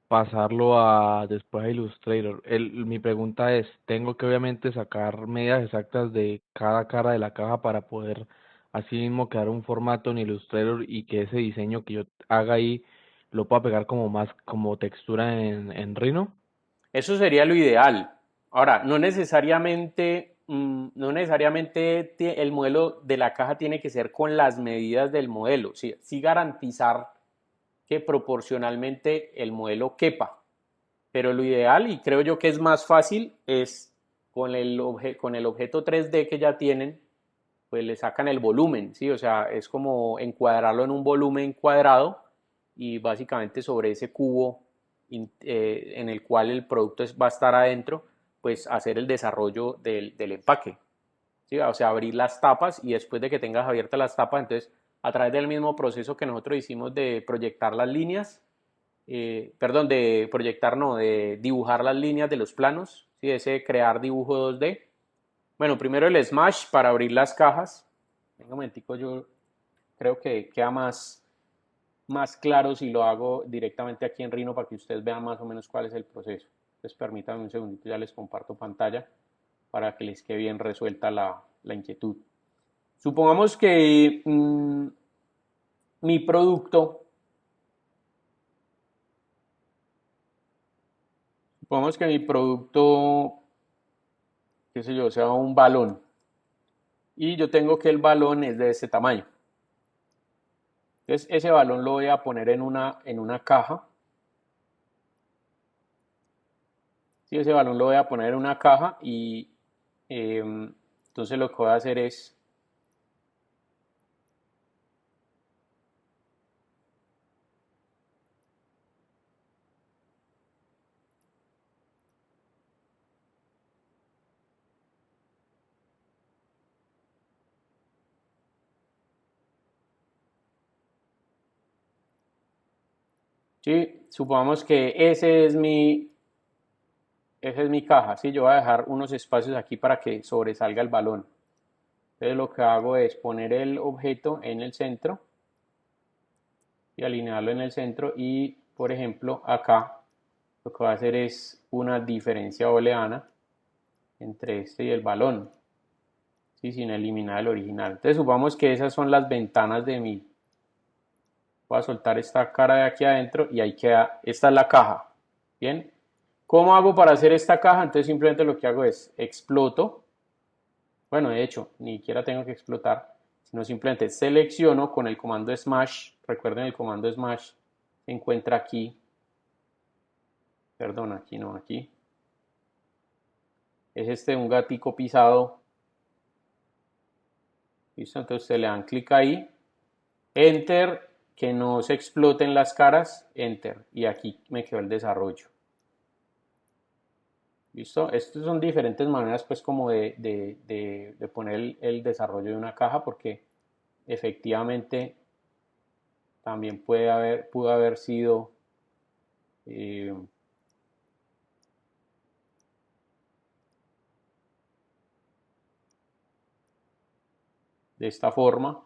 pasarlo a después a Illustrator. Mi pregunta es, ¿tengo que obviamente sacar medidas exactas de cada cara de la caja para poder así mismo crear un formato en Illustrator y que ese diseño que yo haga ahí lo pueda pegar como más como textura en Rhino? Eso sería lo ideal. Ahora, no necesariamente el modelo de la caja tiene que ser con las medidas del modelo. Sí, sí garantizar que proporcionalmente el modelo quepa. pero lo ideal, y creo yo que es más fácil, es con el objeto 3D que ya tienen, pues le sacan el volumen, ¿sí? O sea, es como encuadrarlo en un volumen cuadrado y básicamente sobre ese cubo en el cual el producto va a estar adentro, pues hacer el desarrollo del empaque, ¿sí? O sea, abrir las tapas y después de que tengas abiertas las tapas, entonces a través del mismo proceso que nosotros hicimos de proyectar las líneas, perdón, de proyectar, no, de dibujar las líneas de los planos, ¿sí? Ese crear dibujo 2D. Bueno, primero el Smash para abrir las cajas. Venga un momentico, yo creo que queda más claro si lo hago directamente aquí en Rhino para que ustedes vean más o menos cuál es el proceso. Entonces permítanme un segundito, ya les comparto pantalla para que les quede bien resuelta la inquietud. Supongamos que mi producto, qué sé yo, sea un balón. Y yo tengo que el balón es de este tamaño. Entonces ese balón lo voy a poner en una caja. Sí, ese balón lo voy a poner en una caja y entonces lo que voy a hacer es, sí, supongamos que esa es mi caja, ¿sí? Yo voy a dejar unos espacios aquí para que sobresalga el balón. Entonces lo que hago es poner el objeto en el centro y alinearlo en el centro y, por ejemplo, acá lo que voy a hacer es una diferencia booleana entre este y el balón, ¿sí? Sin eliminar el original. Entonces supongamos que esas son las ventanas de mi. Voy a soltar esta cara de aquí adentro y ahí queda, esta es la caja, ¿bien? ¿Cómo hago para hacer esta caja? Entonces simplemente lo que hago es exploto, bueno, de hecho, ni siquiera tengo que explotar, sino simplemente selecciono con el comando Smash, recuerden el comando Smash se encuentra aquí, perdón, aquí no, aquí, es un gatico pisado, ¿listo? Entonces ustedes le dan clic ahí, Enter, que no se exploten las caras, Enter, y aquí me quedó el desarrollo. ¿Listo? Estas son diferentes maneras pues como de poner el desarrollo de una caja porque efectivamente también pudo haber sido eh, de esta forma,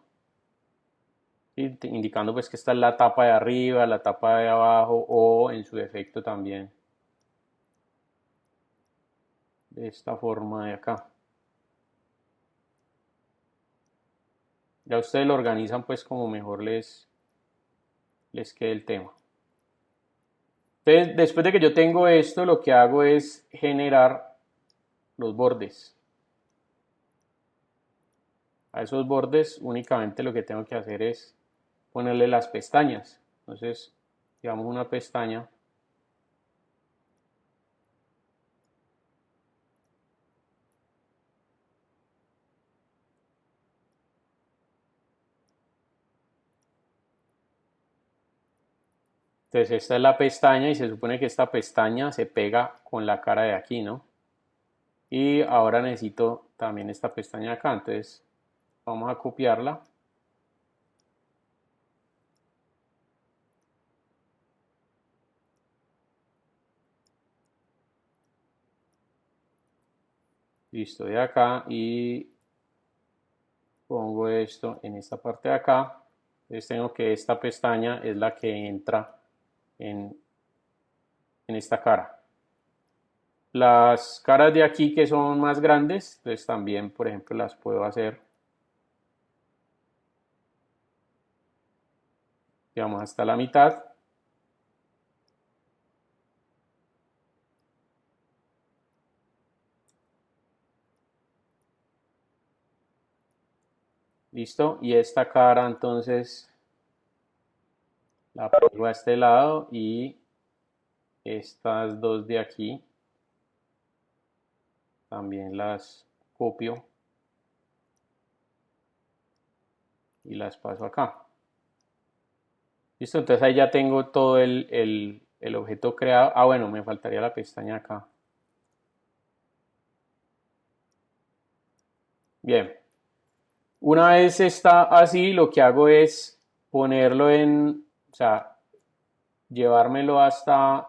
¿sí? Indicando pues que esta es la tapa de arriba, la tapa de abajo o en su defecto también de esta forma de acá. Ya ustedes lo organizan pues como mejor les quede el tema. Entonces, después de que yo tengo esto, lo que hago es generar los bordes. A esos bordes únicamente lo que tengo que hacer es ponerle las pestañas. Entonces, digamos una pestaña. Entonces esta es la pestaña y se supone que esta pestaña se pega con la cara de aquí, ¿no? Y ahora necesito también esta pestaña de acá. Entonces vamos a copiarla. Listo, de acá y pongo esto en esta parte de acá. Entonces tengo que esta pestaña es la que entra en, en esta cara. Las caras de aquí que son más grandes, pues también, por ejemplo, las puedo hacer, digamos, hasta la mitad. Listo, y esta cara entonces la pego a este lado y Estas dos de aquí también las copio y las paso acá. Listo, entonces ahí ya tengo todo el objeto creado. Ah, bueno, me faltaría la pestaña acá. Bien. Una vez está así, lo que hago es ponerlo o sea, llevármelo hasta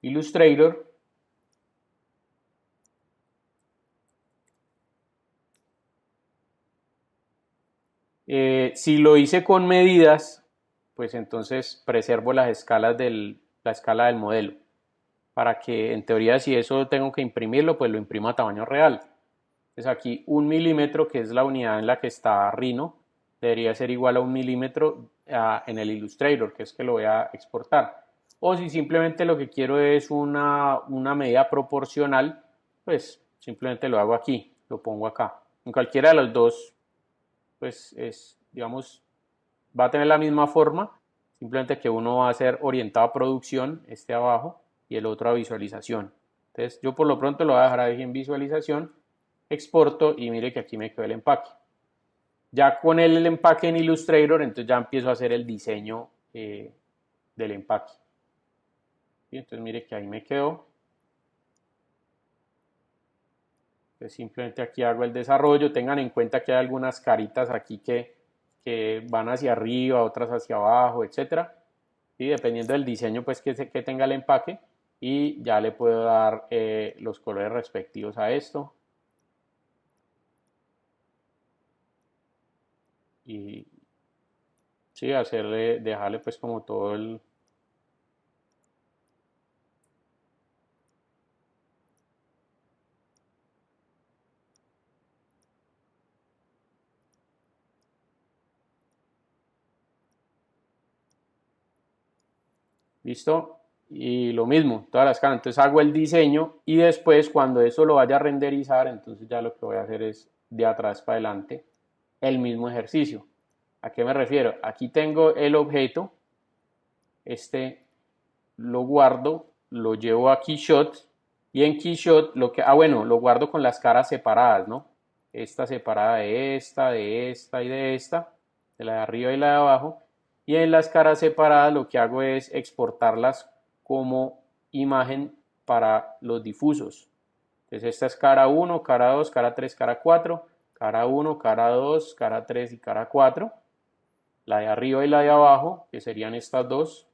Illustrator. Si lo hice con medidas, pues entonces preservo las escalas la escala del modelo, para que en teoría si eso tengo que imprimirlo, pues lo imprimo a tamaño real. Entonces aquí 1 milímetro, que es la unidad en la que está Rhino, debería ser igual a 1 milímetro en el Illustrator, que es que lo voy a exportar. O si simplemente lo que quiero es una medida proporcional, pues simplemente lo hago aquí, lo pongo acá. En cualquiera de los dos, pues digamos, va a tener la misma forma, simplemente que uno va a ser orientado a producción, este abajo, y el otro a visualización. Entonces yo por lo pronto lo voy a dejar ahí en visualización, exporto y mire que aquí me quedó el empaque. Ya con el empaque en Illustrator, entonces ya empiezo a hacer el diseño del empaque. ¿Sí? Entonces mire que ahí me quedó. Entonces simplemente aquí hago el desarrollo. Tengan en cuenta que hay algunas caritas aquí que van hacia arriba, otras hacia abajo, etcétera. Y dependiendo del diseño pues que tenga el empaque, y ya le puedo dar los colores respectivos a esto. Y sí, dejarle pues como todo el... ¿Listo? Y lo mismo, todas las caras. Entonces hago el diseño y después cuando eso lo vaya a renderizar, entonces ya lo que voy a hacer es de atrás para adelante el mismo ejercicio. ¿A qué me refiero? Aquí tengo el objeto, este lo guardo, lo llevo a Keyshot y en Keyshot bueno, lo guardo con las caras separadas, ¿no? Esta separada de esta, de esta y de esta, de la de arriba y la de abajo. Y en las caras separadas lo que hago es exportarlas como imagen para los difusos. Entonces esta es cara 1, cara 2, cara 3, cara 4, cara 1, cara 2, cara 3 y cara 4. La de arriba y la de abajo, que serían estas dos.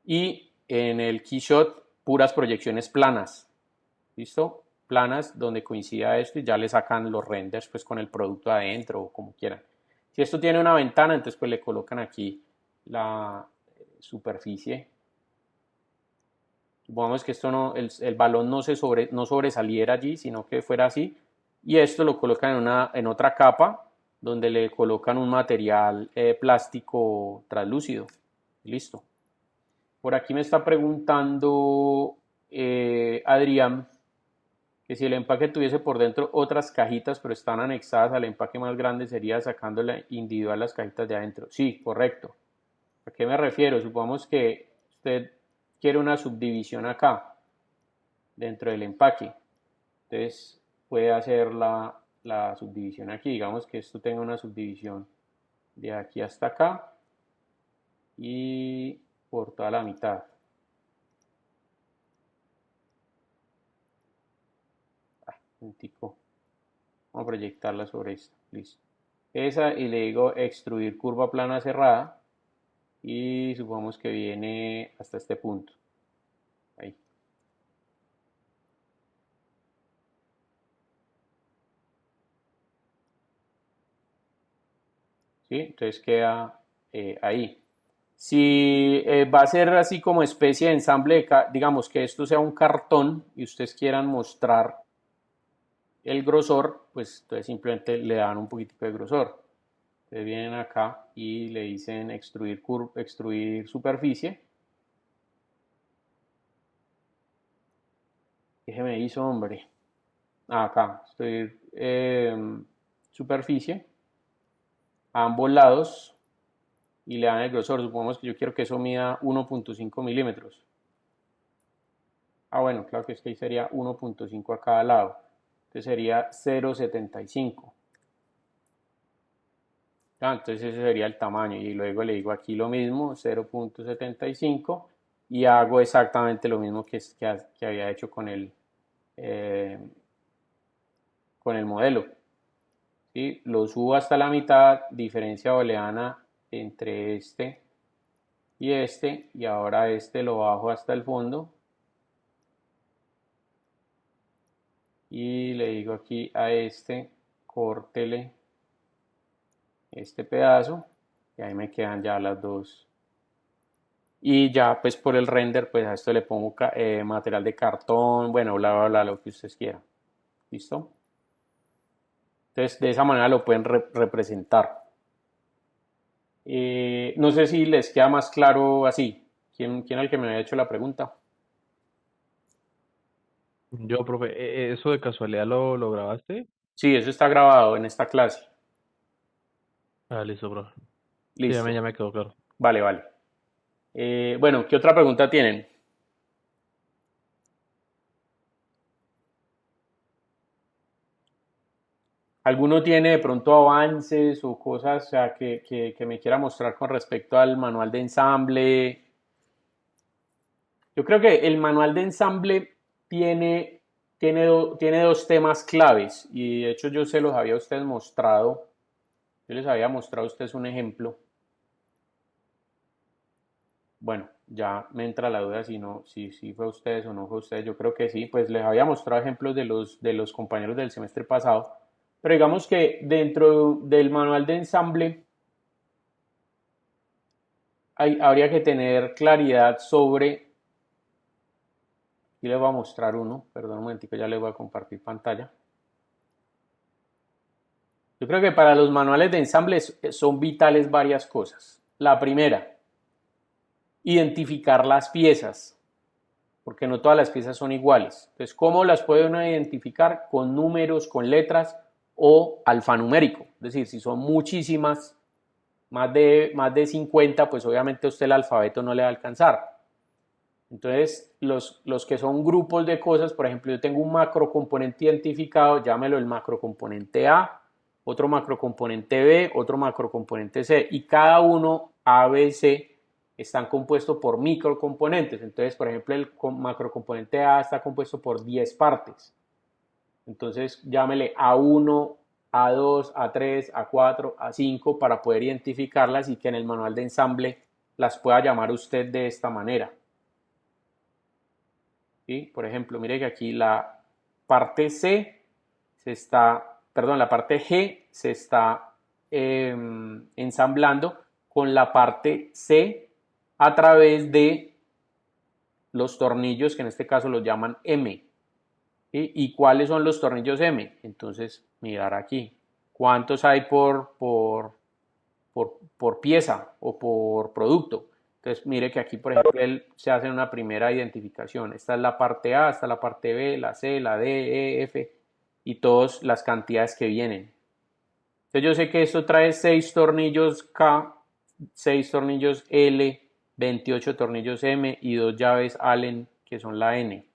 Y en el Keyshot, puras proyecciones planas. ¿Listo? Planas donde coincida esto y ya le sacan los renders pues con el producto adentro o como quieran. Si esto tiene una ventana, entonces pues le colocan aquí la superficie. Supongamos que esto el balón no sobresaliera allí, sino que fuera así. Y esto lo colocan en otra capa donde le colocan un material plástico translúcido. Listo. Por aquí me está preguntando Adrián que si el empaque tuviese por dentro otras cajitas, pero están anexadas al empaque más grande, sería sacándole individual las cajitas de adentro. Sí, correcto. ¿A qué me refiero? Supongamos que usted quiere una subdivisión acá, dentro del empaque. Entonces puede hacer la subdivisión aquí. Digamos que esto tenga una subdivisión de aquí hasta acá y por toda la mitad. Vamos a proyectarla sobre esta. Listo. Esa, y le digo extruir curva plana cerrada. Y supongamos que viene hasta este punto. Ahí. ¿Sí? Entonces queda ahí. Si va a ser así como especie de ensamble, digamos que esto sea un cartón y ustedes quieran mostrar el grosor, pues entonces simplemente le dan un poquitico de grosor. Entonces vienen acá y le dicen extruir superficie. ¿Qué me hizo, hombre? Acá, extruir superficie a ambos lados. y le dan el grosor. Supongamos que yo quiero que eso mida 1.5 milímetros. Bueno, claro que es que ahí sería 1.5 a cada lado. Entonces sería 0.75. Entonces ese sería el tamaño. Y luego le digo aquí lo mismo, 0.75. Y hago exactamente lo mismo que había hecho con el modelo. ¿Sí? Lo subo hasta la mitad, diferencia booleana entre este, y ahora este lo bajo hasta el fondo. Y le digo aquí a este, córtele este pedazo, y ahí me quedan ya las dos. Y ya pues por el render, pues a esto le pongo material de cartón, bueno, bla, bla, bla, lo que ustedes quieran. ¿Listo? Entonces de esa manera lo pueden representar. No sé si les queda más claro así. ¿Quién es el que me había hecho la pregunta? Yo, profe, ¿eso de casualidad lo grabaste? Sí, eso está grabado en esta clase. Listo, profe. Sí, Listo. ya me quedó claro. Vale, vale. Bueno, ¿qué otra pregunta tienen? ¿Alguno tiene de pronto avances o cosas, o sea, que me quiera mostrar con respecto al manual de ensamble? Yo creo que el manual de ensamble tiene dos temas claves, y de hecho yo se los había a ustedes mostrado. Yo les había mostrado a ustedes un ejemplo. Bueno, ya me entra la duda si fue a ustedes o no fue a ustedes. Yo creo que sí, pues les había mostrado ejemplos de los compañeros del semestre pasado. Pero digamos que dentro del manual de ensamble habría que tener claridad sobre. Aquí les voy a mostrar uno, perdón un momentico, ya les voy a compartir pantalla. Yo creo que para los manuales de ensamble son vitales varias cosas. La primera, identificar las piezas, porque no todas las piezas son iguales. Entonces, ¿cómo las puede uno identificar? Con números, con letras o alfanumérico. Es decir, si son muchísimas, más de 50, pues obviamente a usted el alfabeto no le va a alcanzar. Entonces, los que son grupos de cosas, por ejemplo, yo tengo un macrocomponente identificado, llámelo el macrocomponente A, otro macrocomponente B, otro macrocomponente C, y cada uno A, B, C están compuestos por microcomponentes. Entonces, por ejemplo, el macrocomponente A está compuesto por 10 partes. Entonces, llámele A1, A2, A3, A4, A5 para poder identificarlas y que en el manual de ensamble las pueda llamar usted de esta manera. ¿Sí? Por ejemplo, mire que aquí la parte la parte G se está ensamblando con la parte C a través de los tornillos, que en este caso los llaman M. ¿Sí? ¿Y cuáles son los tornillos M? Entonces, mirar aquí. ¿Cuántos hay por pieza o por producto? Entonces, mire que aquí, por ejemplo, se hace una primera identificación. Esta es la parte A, esta es la parte B, la C, la D, E, F y todas las cantidades que vienen. Entonces, yo sé que esto trae 6 tornillos K, 6 tornillos L, 28 tornillos M y 2 llaves Allen, que son la N.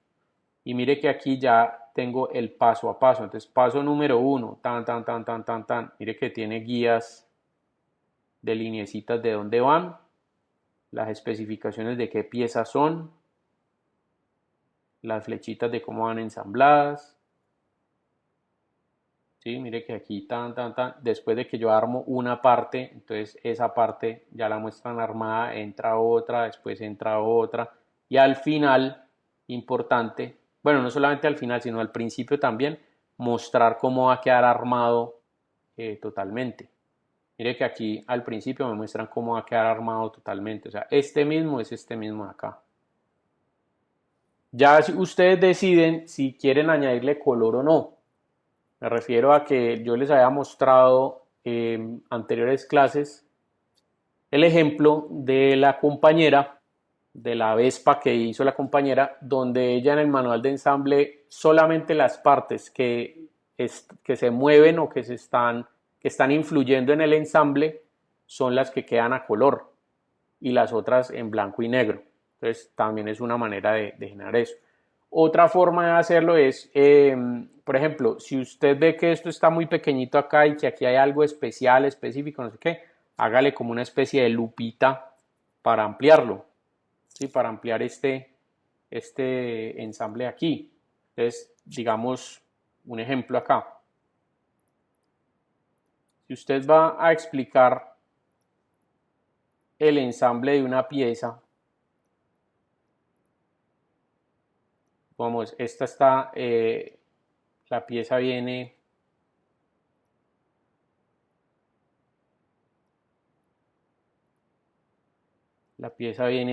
Y mire que aquí ya tengo el paso a paso. Entonces, paso número 1, tan. Mire que tiene guías de lineecitas de dónde van, las especificaciones de qué piezas son, las flechitas de cómo van ensambladas. ¿Sí? Mire que aquí después de que yo armo una parte, entonces esa parte ya la muestran armada, entra otra, después entra otra, y al final, importante, bueno, no solamente al final, sino al principio también, mostrar cómo va a quedar armado totalmente. Mire que aquí al principio me muestran cómo va a quedar armado totalmente. O sea, este mismo es este mismo de acá. Ya ustedes deciden si quieren añadirle color o no. Me refiero a que yo les había mostrado en anteriores clases el ejemplo de la compañera, de la Vespa que hizo la compañera, donde ella en el manual de ensamble solamente las partes que se mueven o que están influyendo en el ensamble son las que quedan a color y las otras en blanco y negro. Entonces también es una manera de generar eso. Otra forma de hacerlo es, por ejemplo, si usted ve que esto está muy pequeñito acá y que aquí hay algo especial, específico, no sé qué, hágale como una especie de lupita para ampliarlo, ¿sí? Para ampliar este ensamble aquí. Entonces, digamos, un ejemplo acá. Si usted va a explicar el ensamble de una pieza, vamos, esta está, la pieza viene,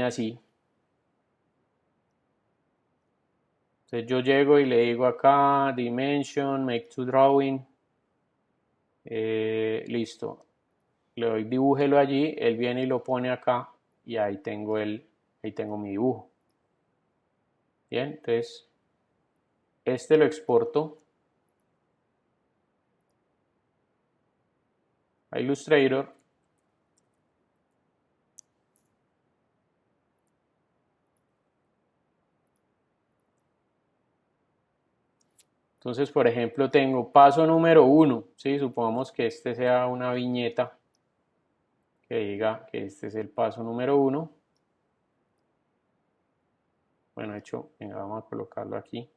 así. Entonces yo llego y le digo acá, dimension, make to drawing, listo. Le doy dibújelo allí, él viene y lo pone acá y ahí tengo mi dibujo. Bien, entonces este lo exporto a Illustrator. Entonces, por ejemplo, tengo paso número 1, ¿sí? Supongamos que este sea una viñeta que diga que este es el paso número 1. Bueno, de hecho, venga, vamos a colocarlo aquí.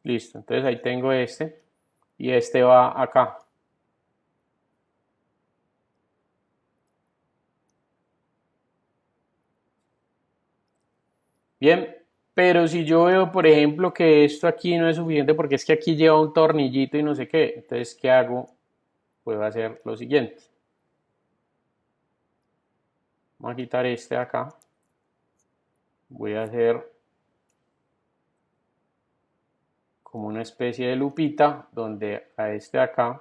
Listo, entonces ahí tengo este y este va acá. Bien, pero si yo veo, por ejemplo, que esto aquí no es suficiente porque es que aquí lleva un tornillito y no sé qué, entonces, ¿qué hago? Puedo hacer lo siguiente. Vamos a quitar este de acá. Voy a hacer como una especie de lupita donde a este de acá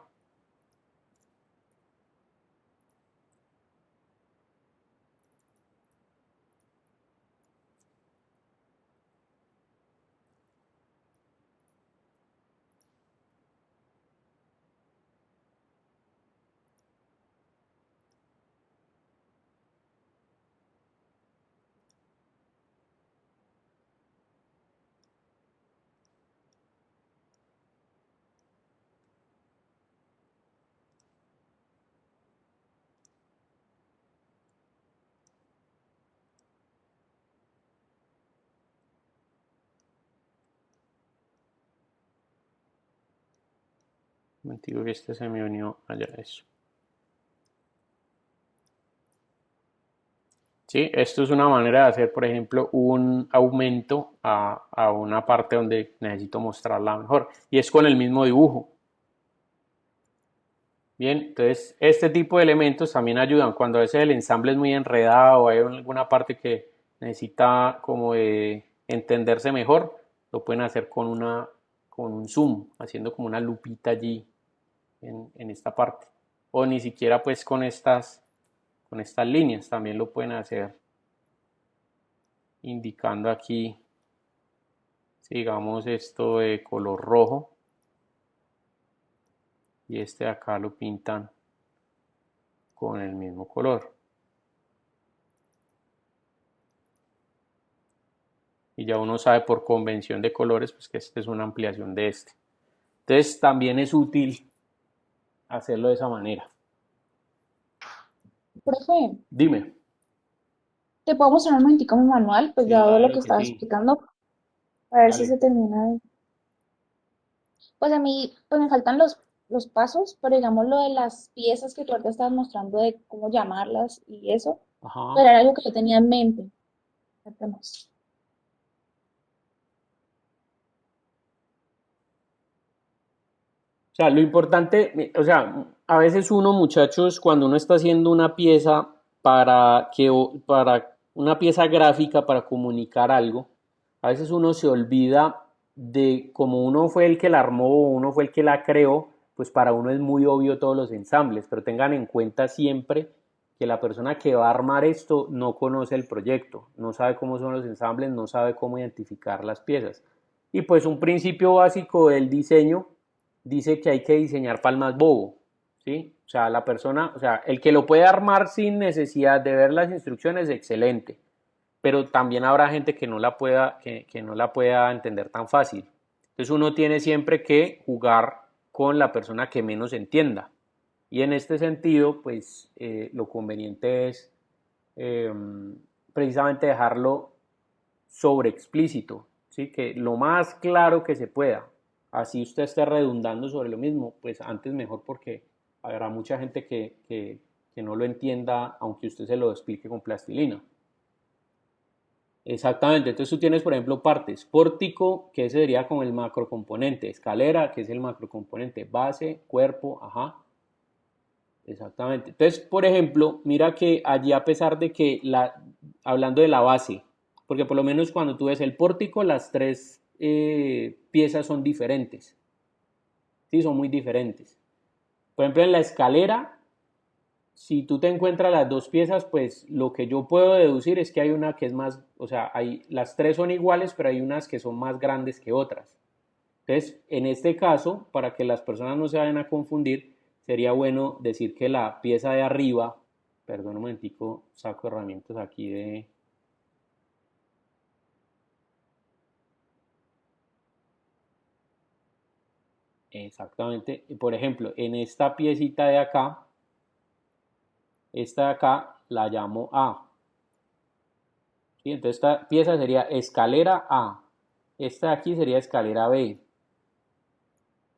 digo que este se me unió allá, eso. ¿Sí? Esto es una manera de hacer, por ejemplo, un aumento a una parte donde necesito mostrarla mejor. Y es con el mismo dibujo. Bien, entonces este tipo de elementos también ayudan cuando a veces el ensamble es muy enredado o hay alguna parte que necesita como de entenderse mejor, lo pueden hacer con un zoom, haciendo como una lupita allí en esta parte. O ni siquiera pues con estas líneas, también lo pueden hacer indicando aquí, digamos esto de color rojo y este de acá lo pintan con el mismo color. Y ya uno sabe por convención de colores pues que esta es una ampliación de este. Entonces también es útil hacerlo de esa manera. Profe, Dime. ¿te puedo mostrar un momentico mi manual? Pues dado lo Claro que que estaba sí. explicando, a ver si Dale. se termina de... Pues a mí, pues me faltan los pasos, pero digamos lo de las piezas que tú ahorita estabas mostrando de cómo llamarlas y eso, Ajá. pero era algo que yo tenía en mente. Tratemos. O sea, lo importante, o sea, a veces uno, muchachos, cuando uno está haciendo una pieza para una pieza gráfica para comunicar algo, a veces uno se olvida de como uno fue el que la armó o uno fue el que la creó, pues para uno es muy obvio todos los ensambles, pero tengan en cuenta siempre que la persona que va a armar esto no conoce el proyecto, no sabe cómo son los ensambles, no sabe cómo identificar las piezas. Y pues un principio básico del diseño dice que hay que diseñar para el más bobo, ¿sí? O sea, la persona, o sea, el que lo puede armar sin necesidad de ver las instrucciones, excelente, pero también habrá gente que no la pueda, que no la pueda entender tan fácil. Entonces uno tiene siempre que jugar con la persona que menos entienda. Y en este sentido, pues lo conveniente es precisamente dejarlo sobre explícito, ¿sí? Que lo más claro que se pueda. Así usted esté redundando sobre lo mismo, pues antes mejor, porque habrá mucha gente que no lo entienda, aunque usted se lo explique con plastilina. Exactamente, entonces tú tienes, por ejemplo, partes, pórtico, que ese sería como el macrocomponente, escalera, que es el macrocomponente, base, cuerpo, ajá, exactamente. Entonces, por ejemplo, mira que allí, a pesar de que, hablando de la base, porque por lo menos cuando tú ves el pórtico, las tres piezas son diferentes, sí, son muy diferentes. Por ejemplo, en la escalera, si tú te encuentras las dos piezas, pues lo que yo puedo deducir es que hay una que es más, o sea, las tres son iguales, pero hay unas que son más grandes que otras. Entonces, en este caso, para que las personas no se vayan a confundir, sería bueno decir que la pieza de arriba, perdón un momentico, saco herramientas aquí de... Exactamente, por ejemplo, en esta piecita de acá, esta de acá la llamo A. ¿Sí? Entonces esta pieza sería escalera A. Esta de aquí sería escalera B.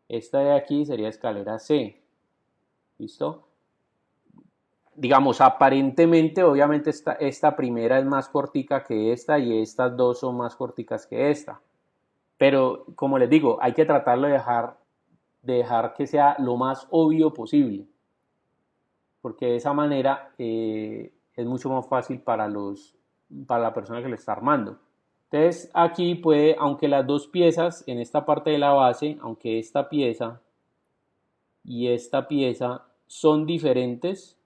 Esta de aquí sería escalera C. ¿Listo? Digamos, aparentemente, obviamente esta primera es más cortica que esta y estas dos son más corticas que esta. Pero, como les digo, hay que tratarlo de dejar que sea lo más obvio posible. Porque de esa manera es mucho más fácil para la persona que le está armando. Entonces aquí puede, aunque las dos piezas en esta parte de la base, aunque esta pieza y esta pieza son diferentes,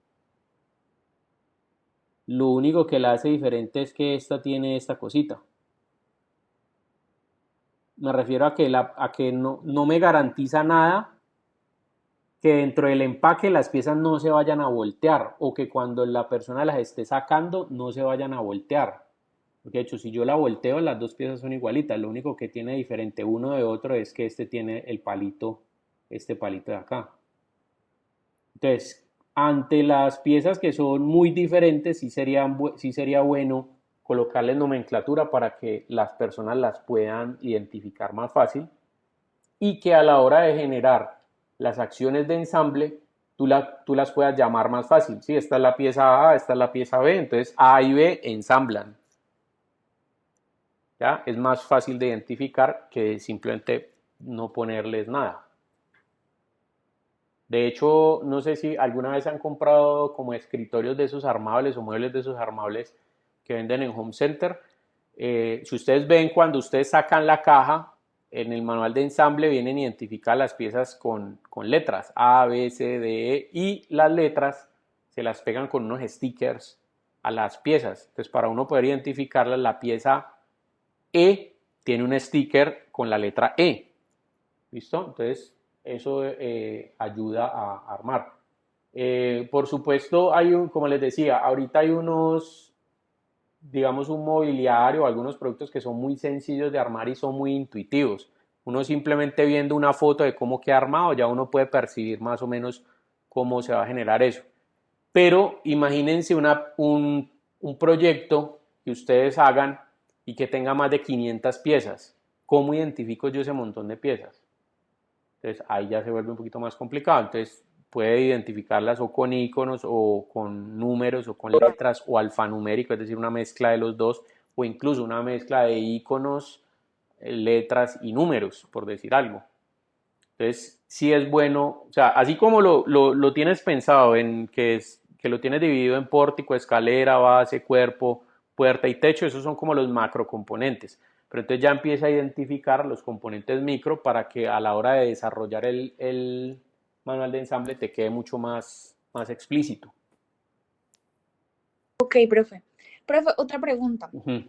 lo único que la hace diferente es que esta tiene esta cosita. Me refiero a que no me garantiza nada que dentro del empaque las piezas no se vayan a voltear o que cuando la persona las esté sacando no se vayan a voltear. Porque de hecho, si yo la volteo, las dos piezas son igualitas. Lo único que tiene diferente uno de otro es que este tiene el palito, este palito de acá. Entonces, ante las piezas que son muy diferentes, sí sería bueno colocarles nomenclatura para que las personas las puedan identificar más fácil y que a la hora de generar las acciones de ensamble, tú las puedas llamar más fácil. ¿Sí? Esta es la pieza A, esta es la pieza B, entonces A y B ensamblan. ¿Ya? Es más fácil de identificar que simplemente no ponerles nada. De hecho, no sé si alguna vez han comprado como escritorios de esos armables o muebles de esos armables que venden en Home Center. Si ustedes ven, cuando ustedes sacan la caja, en el manual de ensamble vienen identificadas las piezas con letras A, B, C, D, E, y las letras se las pegan con unos stickers a las piezas. Entonces, para uno poder identificarlas, la pieza E tiene un sticker con la letra E. ¿Listo? Entonces, eso ayuda a armar. Por supuesto, como les decía, ahorita hay digamos, un mobiliario o algunos productos que son muy sencillos de armar y son muy intuitivos. Uno simplemente viendo una foto de cómo queda armado, ya uno puede percibir más o menos cómo se va a generar eso. Pero imagínense un proyecto que ustedes hagan y que tenga más de 500 piezas. ¿Cómo identifico yo ese montón de piezas? Entonces ahí ya se vuelve un poquito más complicado. Entonces puede identificarlas o con iconos o con números o con letras o alfanumérico, es decir, una mezcla de los dos, o incluso una mezcla de iconos, letras y números, por decir algo. Entonces, sí es bueno, o sea, así como lo tienes pensado en que lo tienes dividido en pórtico, escalera, base, cuerpo, puerta y techo, esos son como los macro componentes. Pero entonces ya empieza a identificar los componentes micro para que a la hora de desarrollar el manual de ensamble te quede mucho más explícito. Ok, profe. Profe, otra pregunta. Ujú.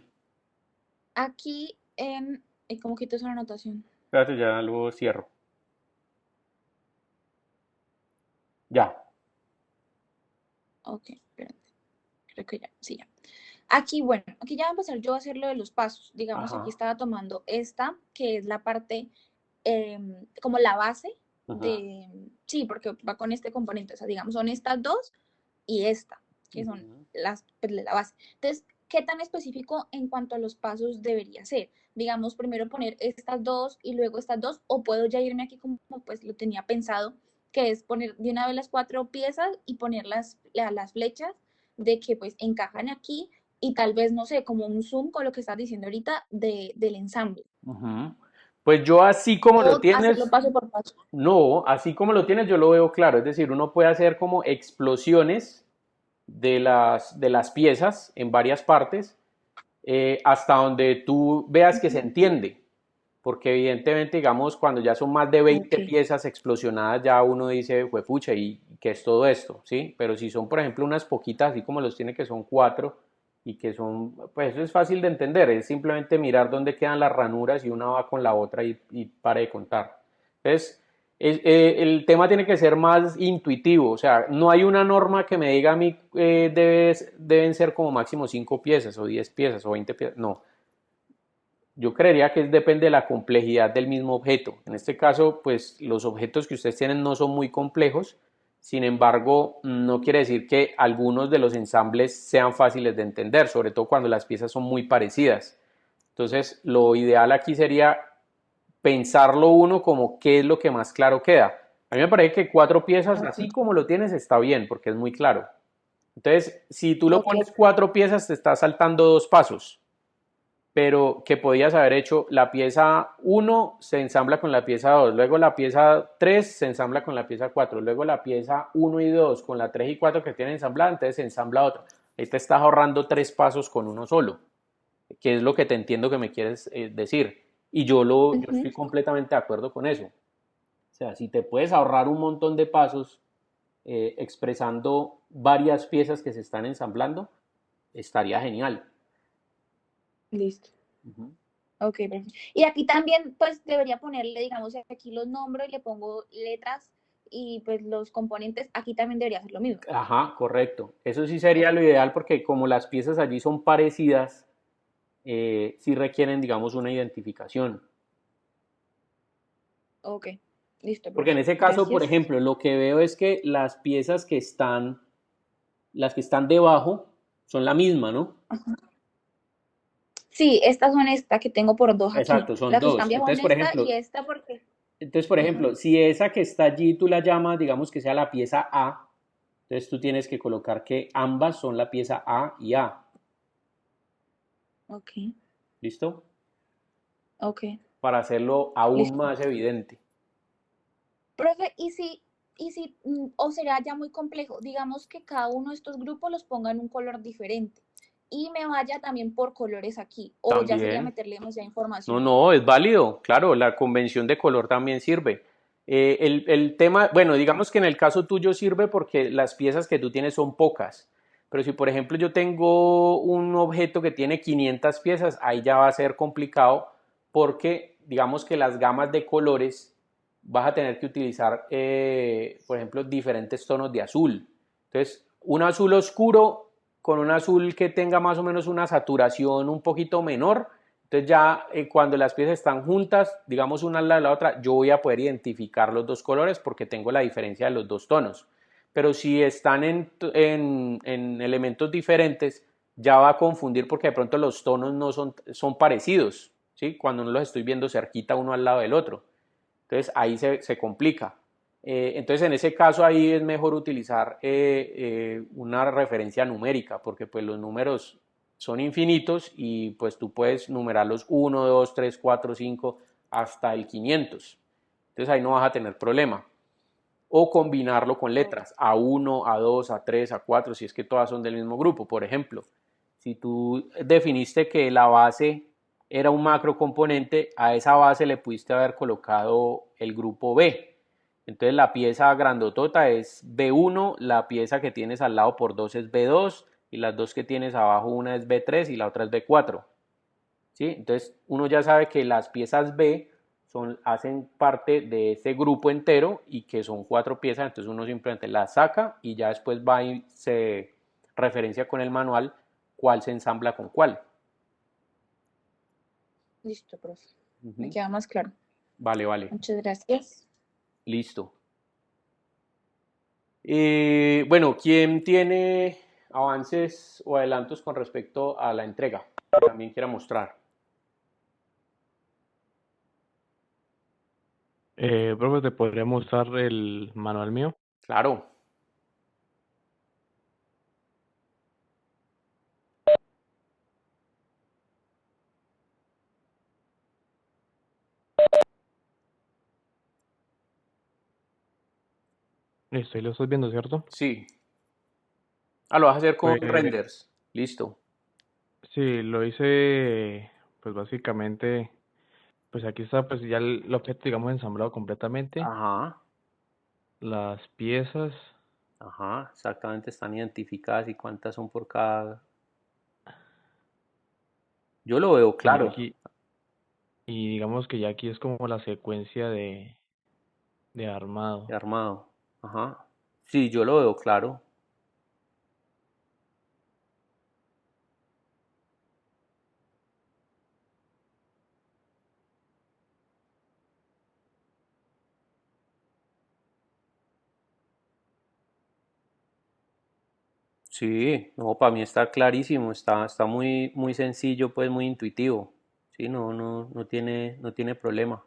Aquí en... ¿Cómo quito esa anotación? Espérate, ya lo cierro. Ya. Ok, espérate. Creo que ya, sí, ya. Aquí, bueno, aquí ya va a empezar yo a hacer lo de los pasos. Digamos, aquí Ajá. estaba tomando esta, que es la parte, como la base Ajá. de... Sí, porque va con este componente. O sea, digamos, son estas dos y esta, que son Ujú. las, pues, la base. Entonces, ¿qué tan específico en cuanto a los pasos debería ser? Digamos, primero poner estas dos y luego estas dos, o puedo ya irme aquí como pues lo tenía pensado, que es poner de una vez las 4 piezas y poner las flechas de que pues encajan aquí y tal vez, no sé, como un zoom con lo que estás diciendo ahorita del ensamble. Ujú. Pues yo así como lo O hacerlo tienes, paso por paso. no, así como lo tienes yo lo veo claro, es decir, uno puede hacer como explosiones de las piezas en varias partes hasta donde tú veas que se entiende, porque evidentemente, digamos, cuando ya son más de 20 Ok. piezas explosionadas, ya uno dice, pucha, ¿y qué es todo esto? ¿Sí? Pero si son, por ejemplo, unas poquitas, así como los tiene que son 4, y que son, pues eso es fácil de entender, es simplemente mirar dónde quedan las ranuras y una va con la otra y para de contar. Entonces, el tema tiene que ser más intuitivo, o sea, no hay una norma que me diga a mí deben ser como máximo 5 piezas o 10 piezas o 20 piezas, no. Yo creería que depende de la complejidad del mismo objeto. En este caso, pues los objetos que ustedes tienen no son muy complejos, sin embargo, no quiere decir que algunos de los ensambles sean fáciles de entender, sobre todo cuando las piezas son muy parecidas. Entonces, lo ideal aquí sería pensarlo uno como qué es lo que más claro queda. A mí me parece que 4 piezas, Ok. así como lo tienes, está bien, porque es muy claro. Entonces, si tú lo Ok. pones 4 piezas, te está saltando 2 pasos, pero que podías haber hecho la pieza 1 se ensambla con la pieza 2, luego la pieza 3 se ensambla con la pieza 4, luego la pieza 1 y 2 con la 3 y 4 que tienen ensamblada, entonces se ensambla otra. Ahí te estás ahorrando 3 pasos con uno solo, que es lo que te entiendo que me quieres decir. Y yo Ujú. estoy completamente de acuerdo con eso. O sea, si te puedes ahorrar un montón de pasos expresando varias piezas que se están ensamblando, estaría genial. Listo. Ujú. Ok, perfecto. Y aquí también, pues debería ponerle, digamos, aquí los nombres, le pongo letras y pues los componentes, aquí también debería hacer lo mismo. Ajá, correcto. Eso sí sería Ok, lo ideal porque como las piezas allí son parecidas, sí requieren, digamos, una identificación. ok. Listo, Porque en profe. ese caso, por Gracias. ejemplo, lo que veo es que las que están debajo son la misma, ¿no? Ajá. Sí, estas son esta que tengo por dos aquí. Exacto, son La que están dos. debajo en esta y esta porque... Entonces, por Ajá. ejemplo, si esa que está allí tú la llamas, digamos que sea la pieza A, entonces tú tienes que colocar que ambas son la pieza A y A. Ok, ¿Listo? ok. Para hacerlo aún Listo. más evidente. Profe, o será ya muy complejo, digamos que cada uno de estos grupos los ponga en un color diferente y me vaya también por colores aquí, o ya sería También. meterle demasiada No, información. no, es válido, claro, la convención de color también sirve. El tema, bueno, digamos que en el caso tuyo sirve porque las piezas que tú tienes son pocas, pero si por ejemplo yo tengo un objeto que tiene 500 piezas, ahí ya va a ser complicado porque digamos que las gamas de colores vas a tener que utilizar, por ejemplo, diferentes tonos de azul. Entonces, un azul oscuro con un azul que tenga más o menos una saturación un poquito menor, entonces ya cuando las piezas están juntas, digamos una al lado de la otra, yo voy a poder identificar los dos colores porque tengo la diferencia de los dos tonos. Pero si están en elementos diferentes, ya va a confundir porque de pronto los tonos no son parecidos, ¿sí? Cuando no los estoy viendo cerquita uno al lado del otro. Entonces ahí se complica. Entonces en ese caso ahí es mejor utilizar una referencia numérica porque pues los números son infinitos y pues tú puedes numerarlos 1, 2, 3, 4, 5 hasta el 500. Entonces ahí no vas a tener problema. O combinarlo con letras, A1, A2, A3, A4, si es que todas son del mismo grupo. Por ejemplo, si tú definiste que la base era un macro componente, a esa base le pudiste haber colocado el grupo B. Entonces la pieza grandotota es B1, la pieza que tienes al lado por 2 es B2 y las dos que tienes abajo, una es B3 y la otra es B4. ¿Sí? Entonces uno ya sabe que las piezas B hacen parte de ese grupo entero y que son 4 piezas, entonces uno simplemente las saca y ya después va y se referencia con el manual cuál se ensambla con cuál. Listo, profe. Me queda más claro. Vale, vale. Muchas gracias. Listo. Bueno, ¿quién tiene avances o adelantos con respecto a la entrega? Que también quiera mostrar. Profe, ¿te podría mostrar el manual mío? Claro. Listo, ahí lo estás viendo, ¿cierto? Sí. Ah, lo vas a hacer con Pues renders. Listo. sí, lo hice, pues básicamente, pues aquí está pues ya el objeto, digamos, ensamblado completamente, Ajá. las piezas, Ajá. Exactamente, están identificadas y cuántas son por cada. Yo lo veo y claro. aquí, y digamos que ya aquí es como la secuencia de armado. De armado. Ajá. Sí, yo lo veo claro. Sí, no, para mí está clarísimo, está muy, muy sencillo, pues muy intuitivo. Sí, no tiene problema.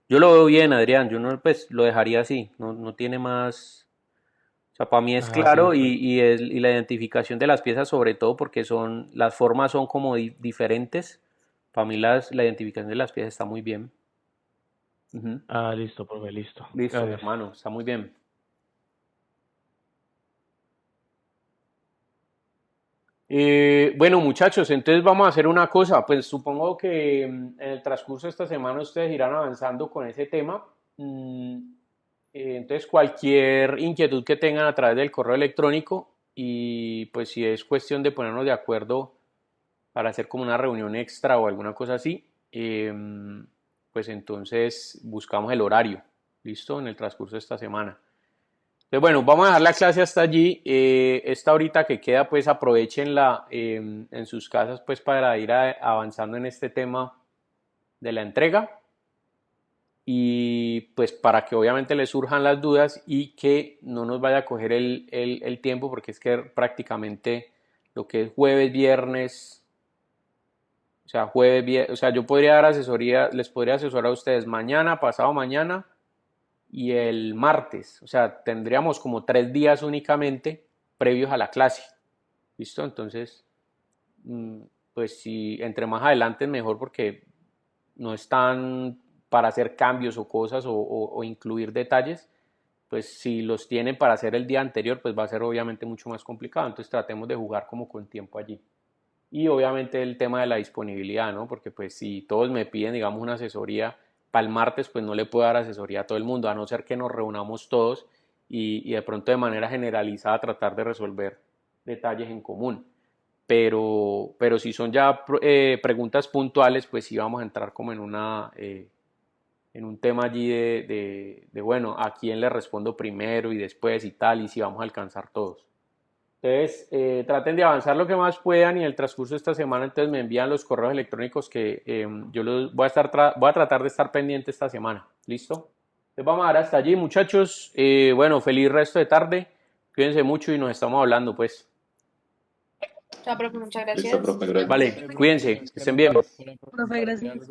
Yo lo veo bien, Adrián, yo no, pues lo dejaría así, no tiene más. O sea, para mí es Ah, sí, claro está. y la identificación de las piezas, sobre todo porque las formas son como diferentes. Para mí la identificación de las piezas está muy bien. Ujú. Ah, listo, profe, listo. Listo, mi Gracias. hermano, está muy bien. Bueno, muchachos, entonces vamos a hacer una cosa. Pues supongo que en el transcurso de esta semana ustedes irán avanzando con ese tema. Mm, entonces, cualquier inquietud que tengan a través del correo electrónico y pues si es cuestión de ponernos de acuerdo para hacer como una reunión extra o alguna cosa así, pues entonces buscamos el horario, ¿listo? En el transcurso de esta semana. Entonces, bueno, vamos a dejar la clase hasta allí. Esta horita que queda, pues aprovechenla en sus casas, pues para ir avanzando en este tema de la entrega y pues para que obviamente les surjan las dudas y que no nos vaya a coger el tiempo, porque es que prácticamente lo que es jueves, viernes, o sea, o sea, yo podría dar asesoría, les podría asesorar a ustedes mañana, pasado mañana y el martes. O sea, tendríamos como 3 días únicamente previos a la clase. ¿Listo? Entonces, pues si entre más adelante es mejor porque no están para hacer cambios o cosas o incluir detalles, pues si los tienen para hacer el día anterior, pues va a ser obviamente mucho más complicado. Entonces tratemos de jugar como con tiempo allí. Y obviamente el tema de la disponibilidad, ¿no? Porque pues si todos me piden, digamos, una asesoría para el martes, pues no le puedo dar asesoría a todo el mundo, a no ser que nos reunamos todos y de pronto de manera generalizada tratar de resolver detalles en común. Pero si son ya preguntas puntuales, pues sí vamos a entrar como en un tema allí bueno, a quién le respondo primero y después y tal, y si vamos a alcanzar todos. Entonces, traten de avanzar lo que más puedan y en el transcurso de esta semana entonces me envían los correos electrónicos que yo los voy a tratar de estar pendiente esta semana. ¿Listo? Entonces vamos a dar hasta allí, muchachos. Bueno, feliz resto de tarde. Cuídense mucho y nos estamos hablando, pues. Chao, profe, muchas Listo, gracias. profe, gracias. Vale, cuídense, que estén bien. Profe, gracias.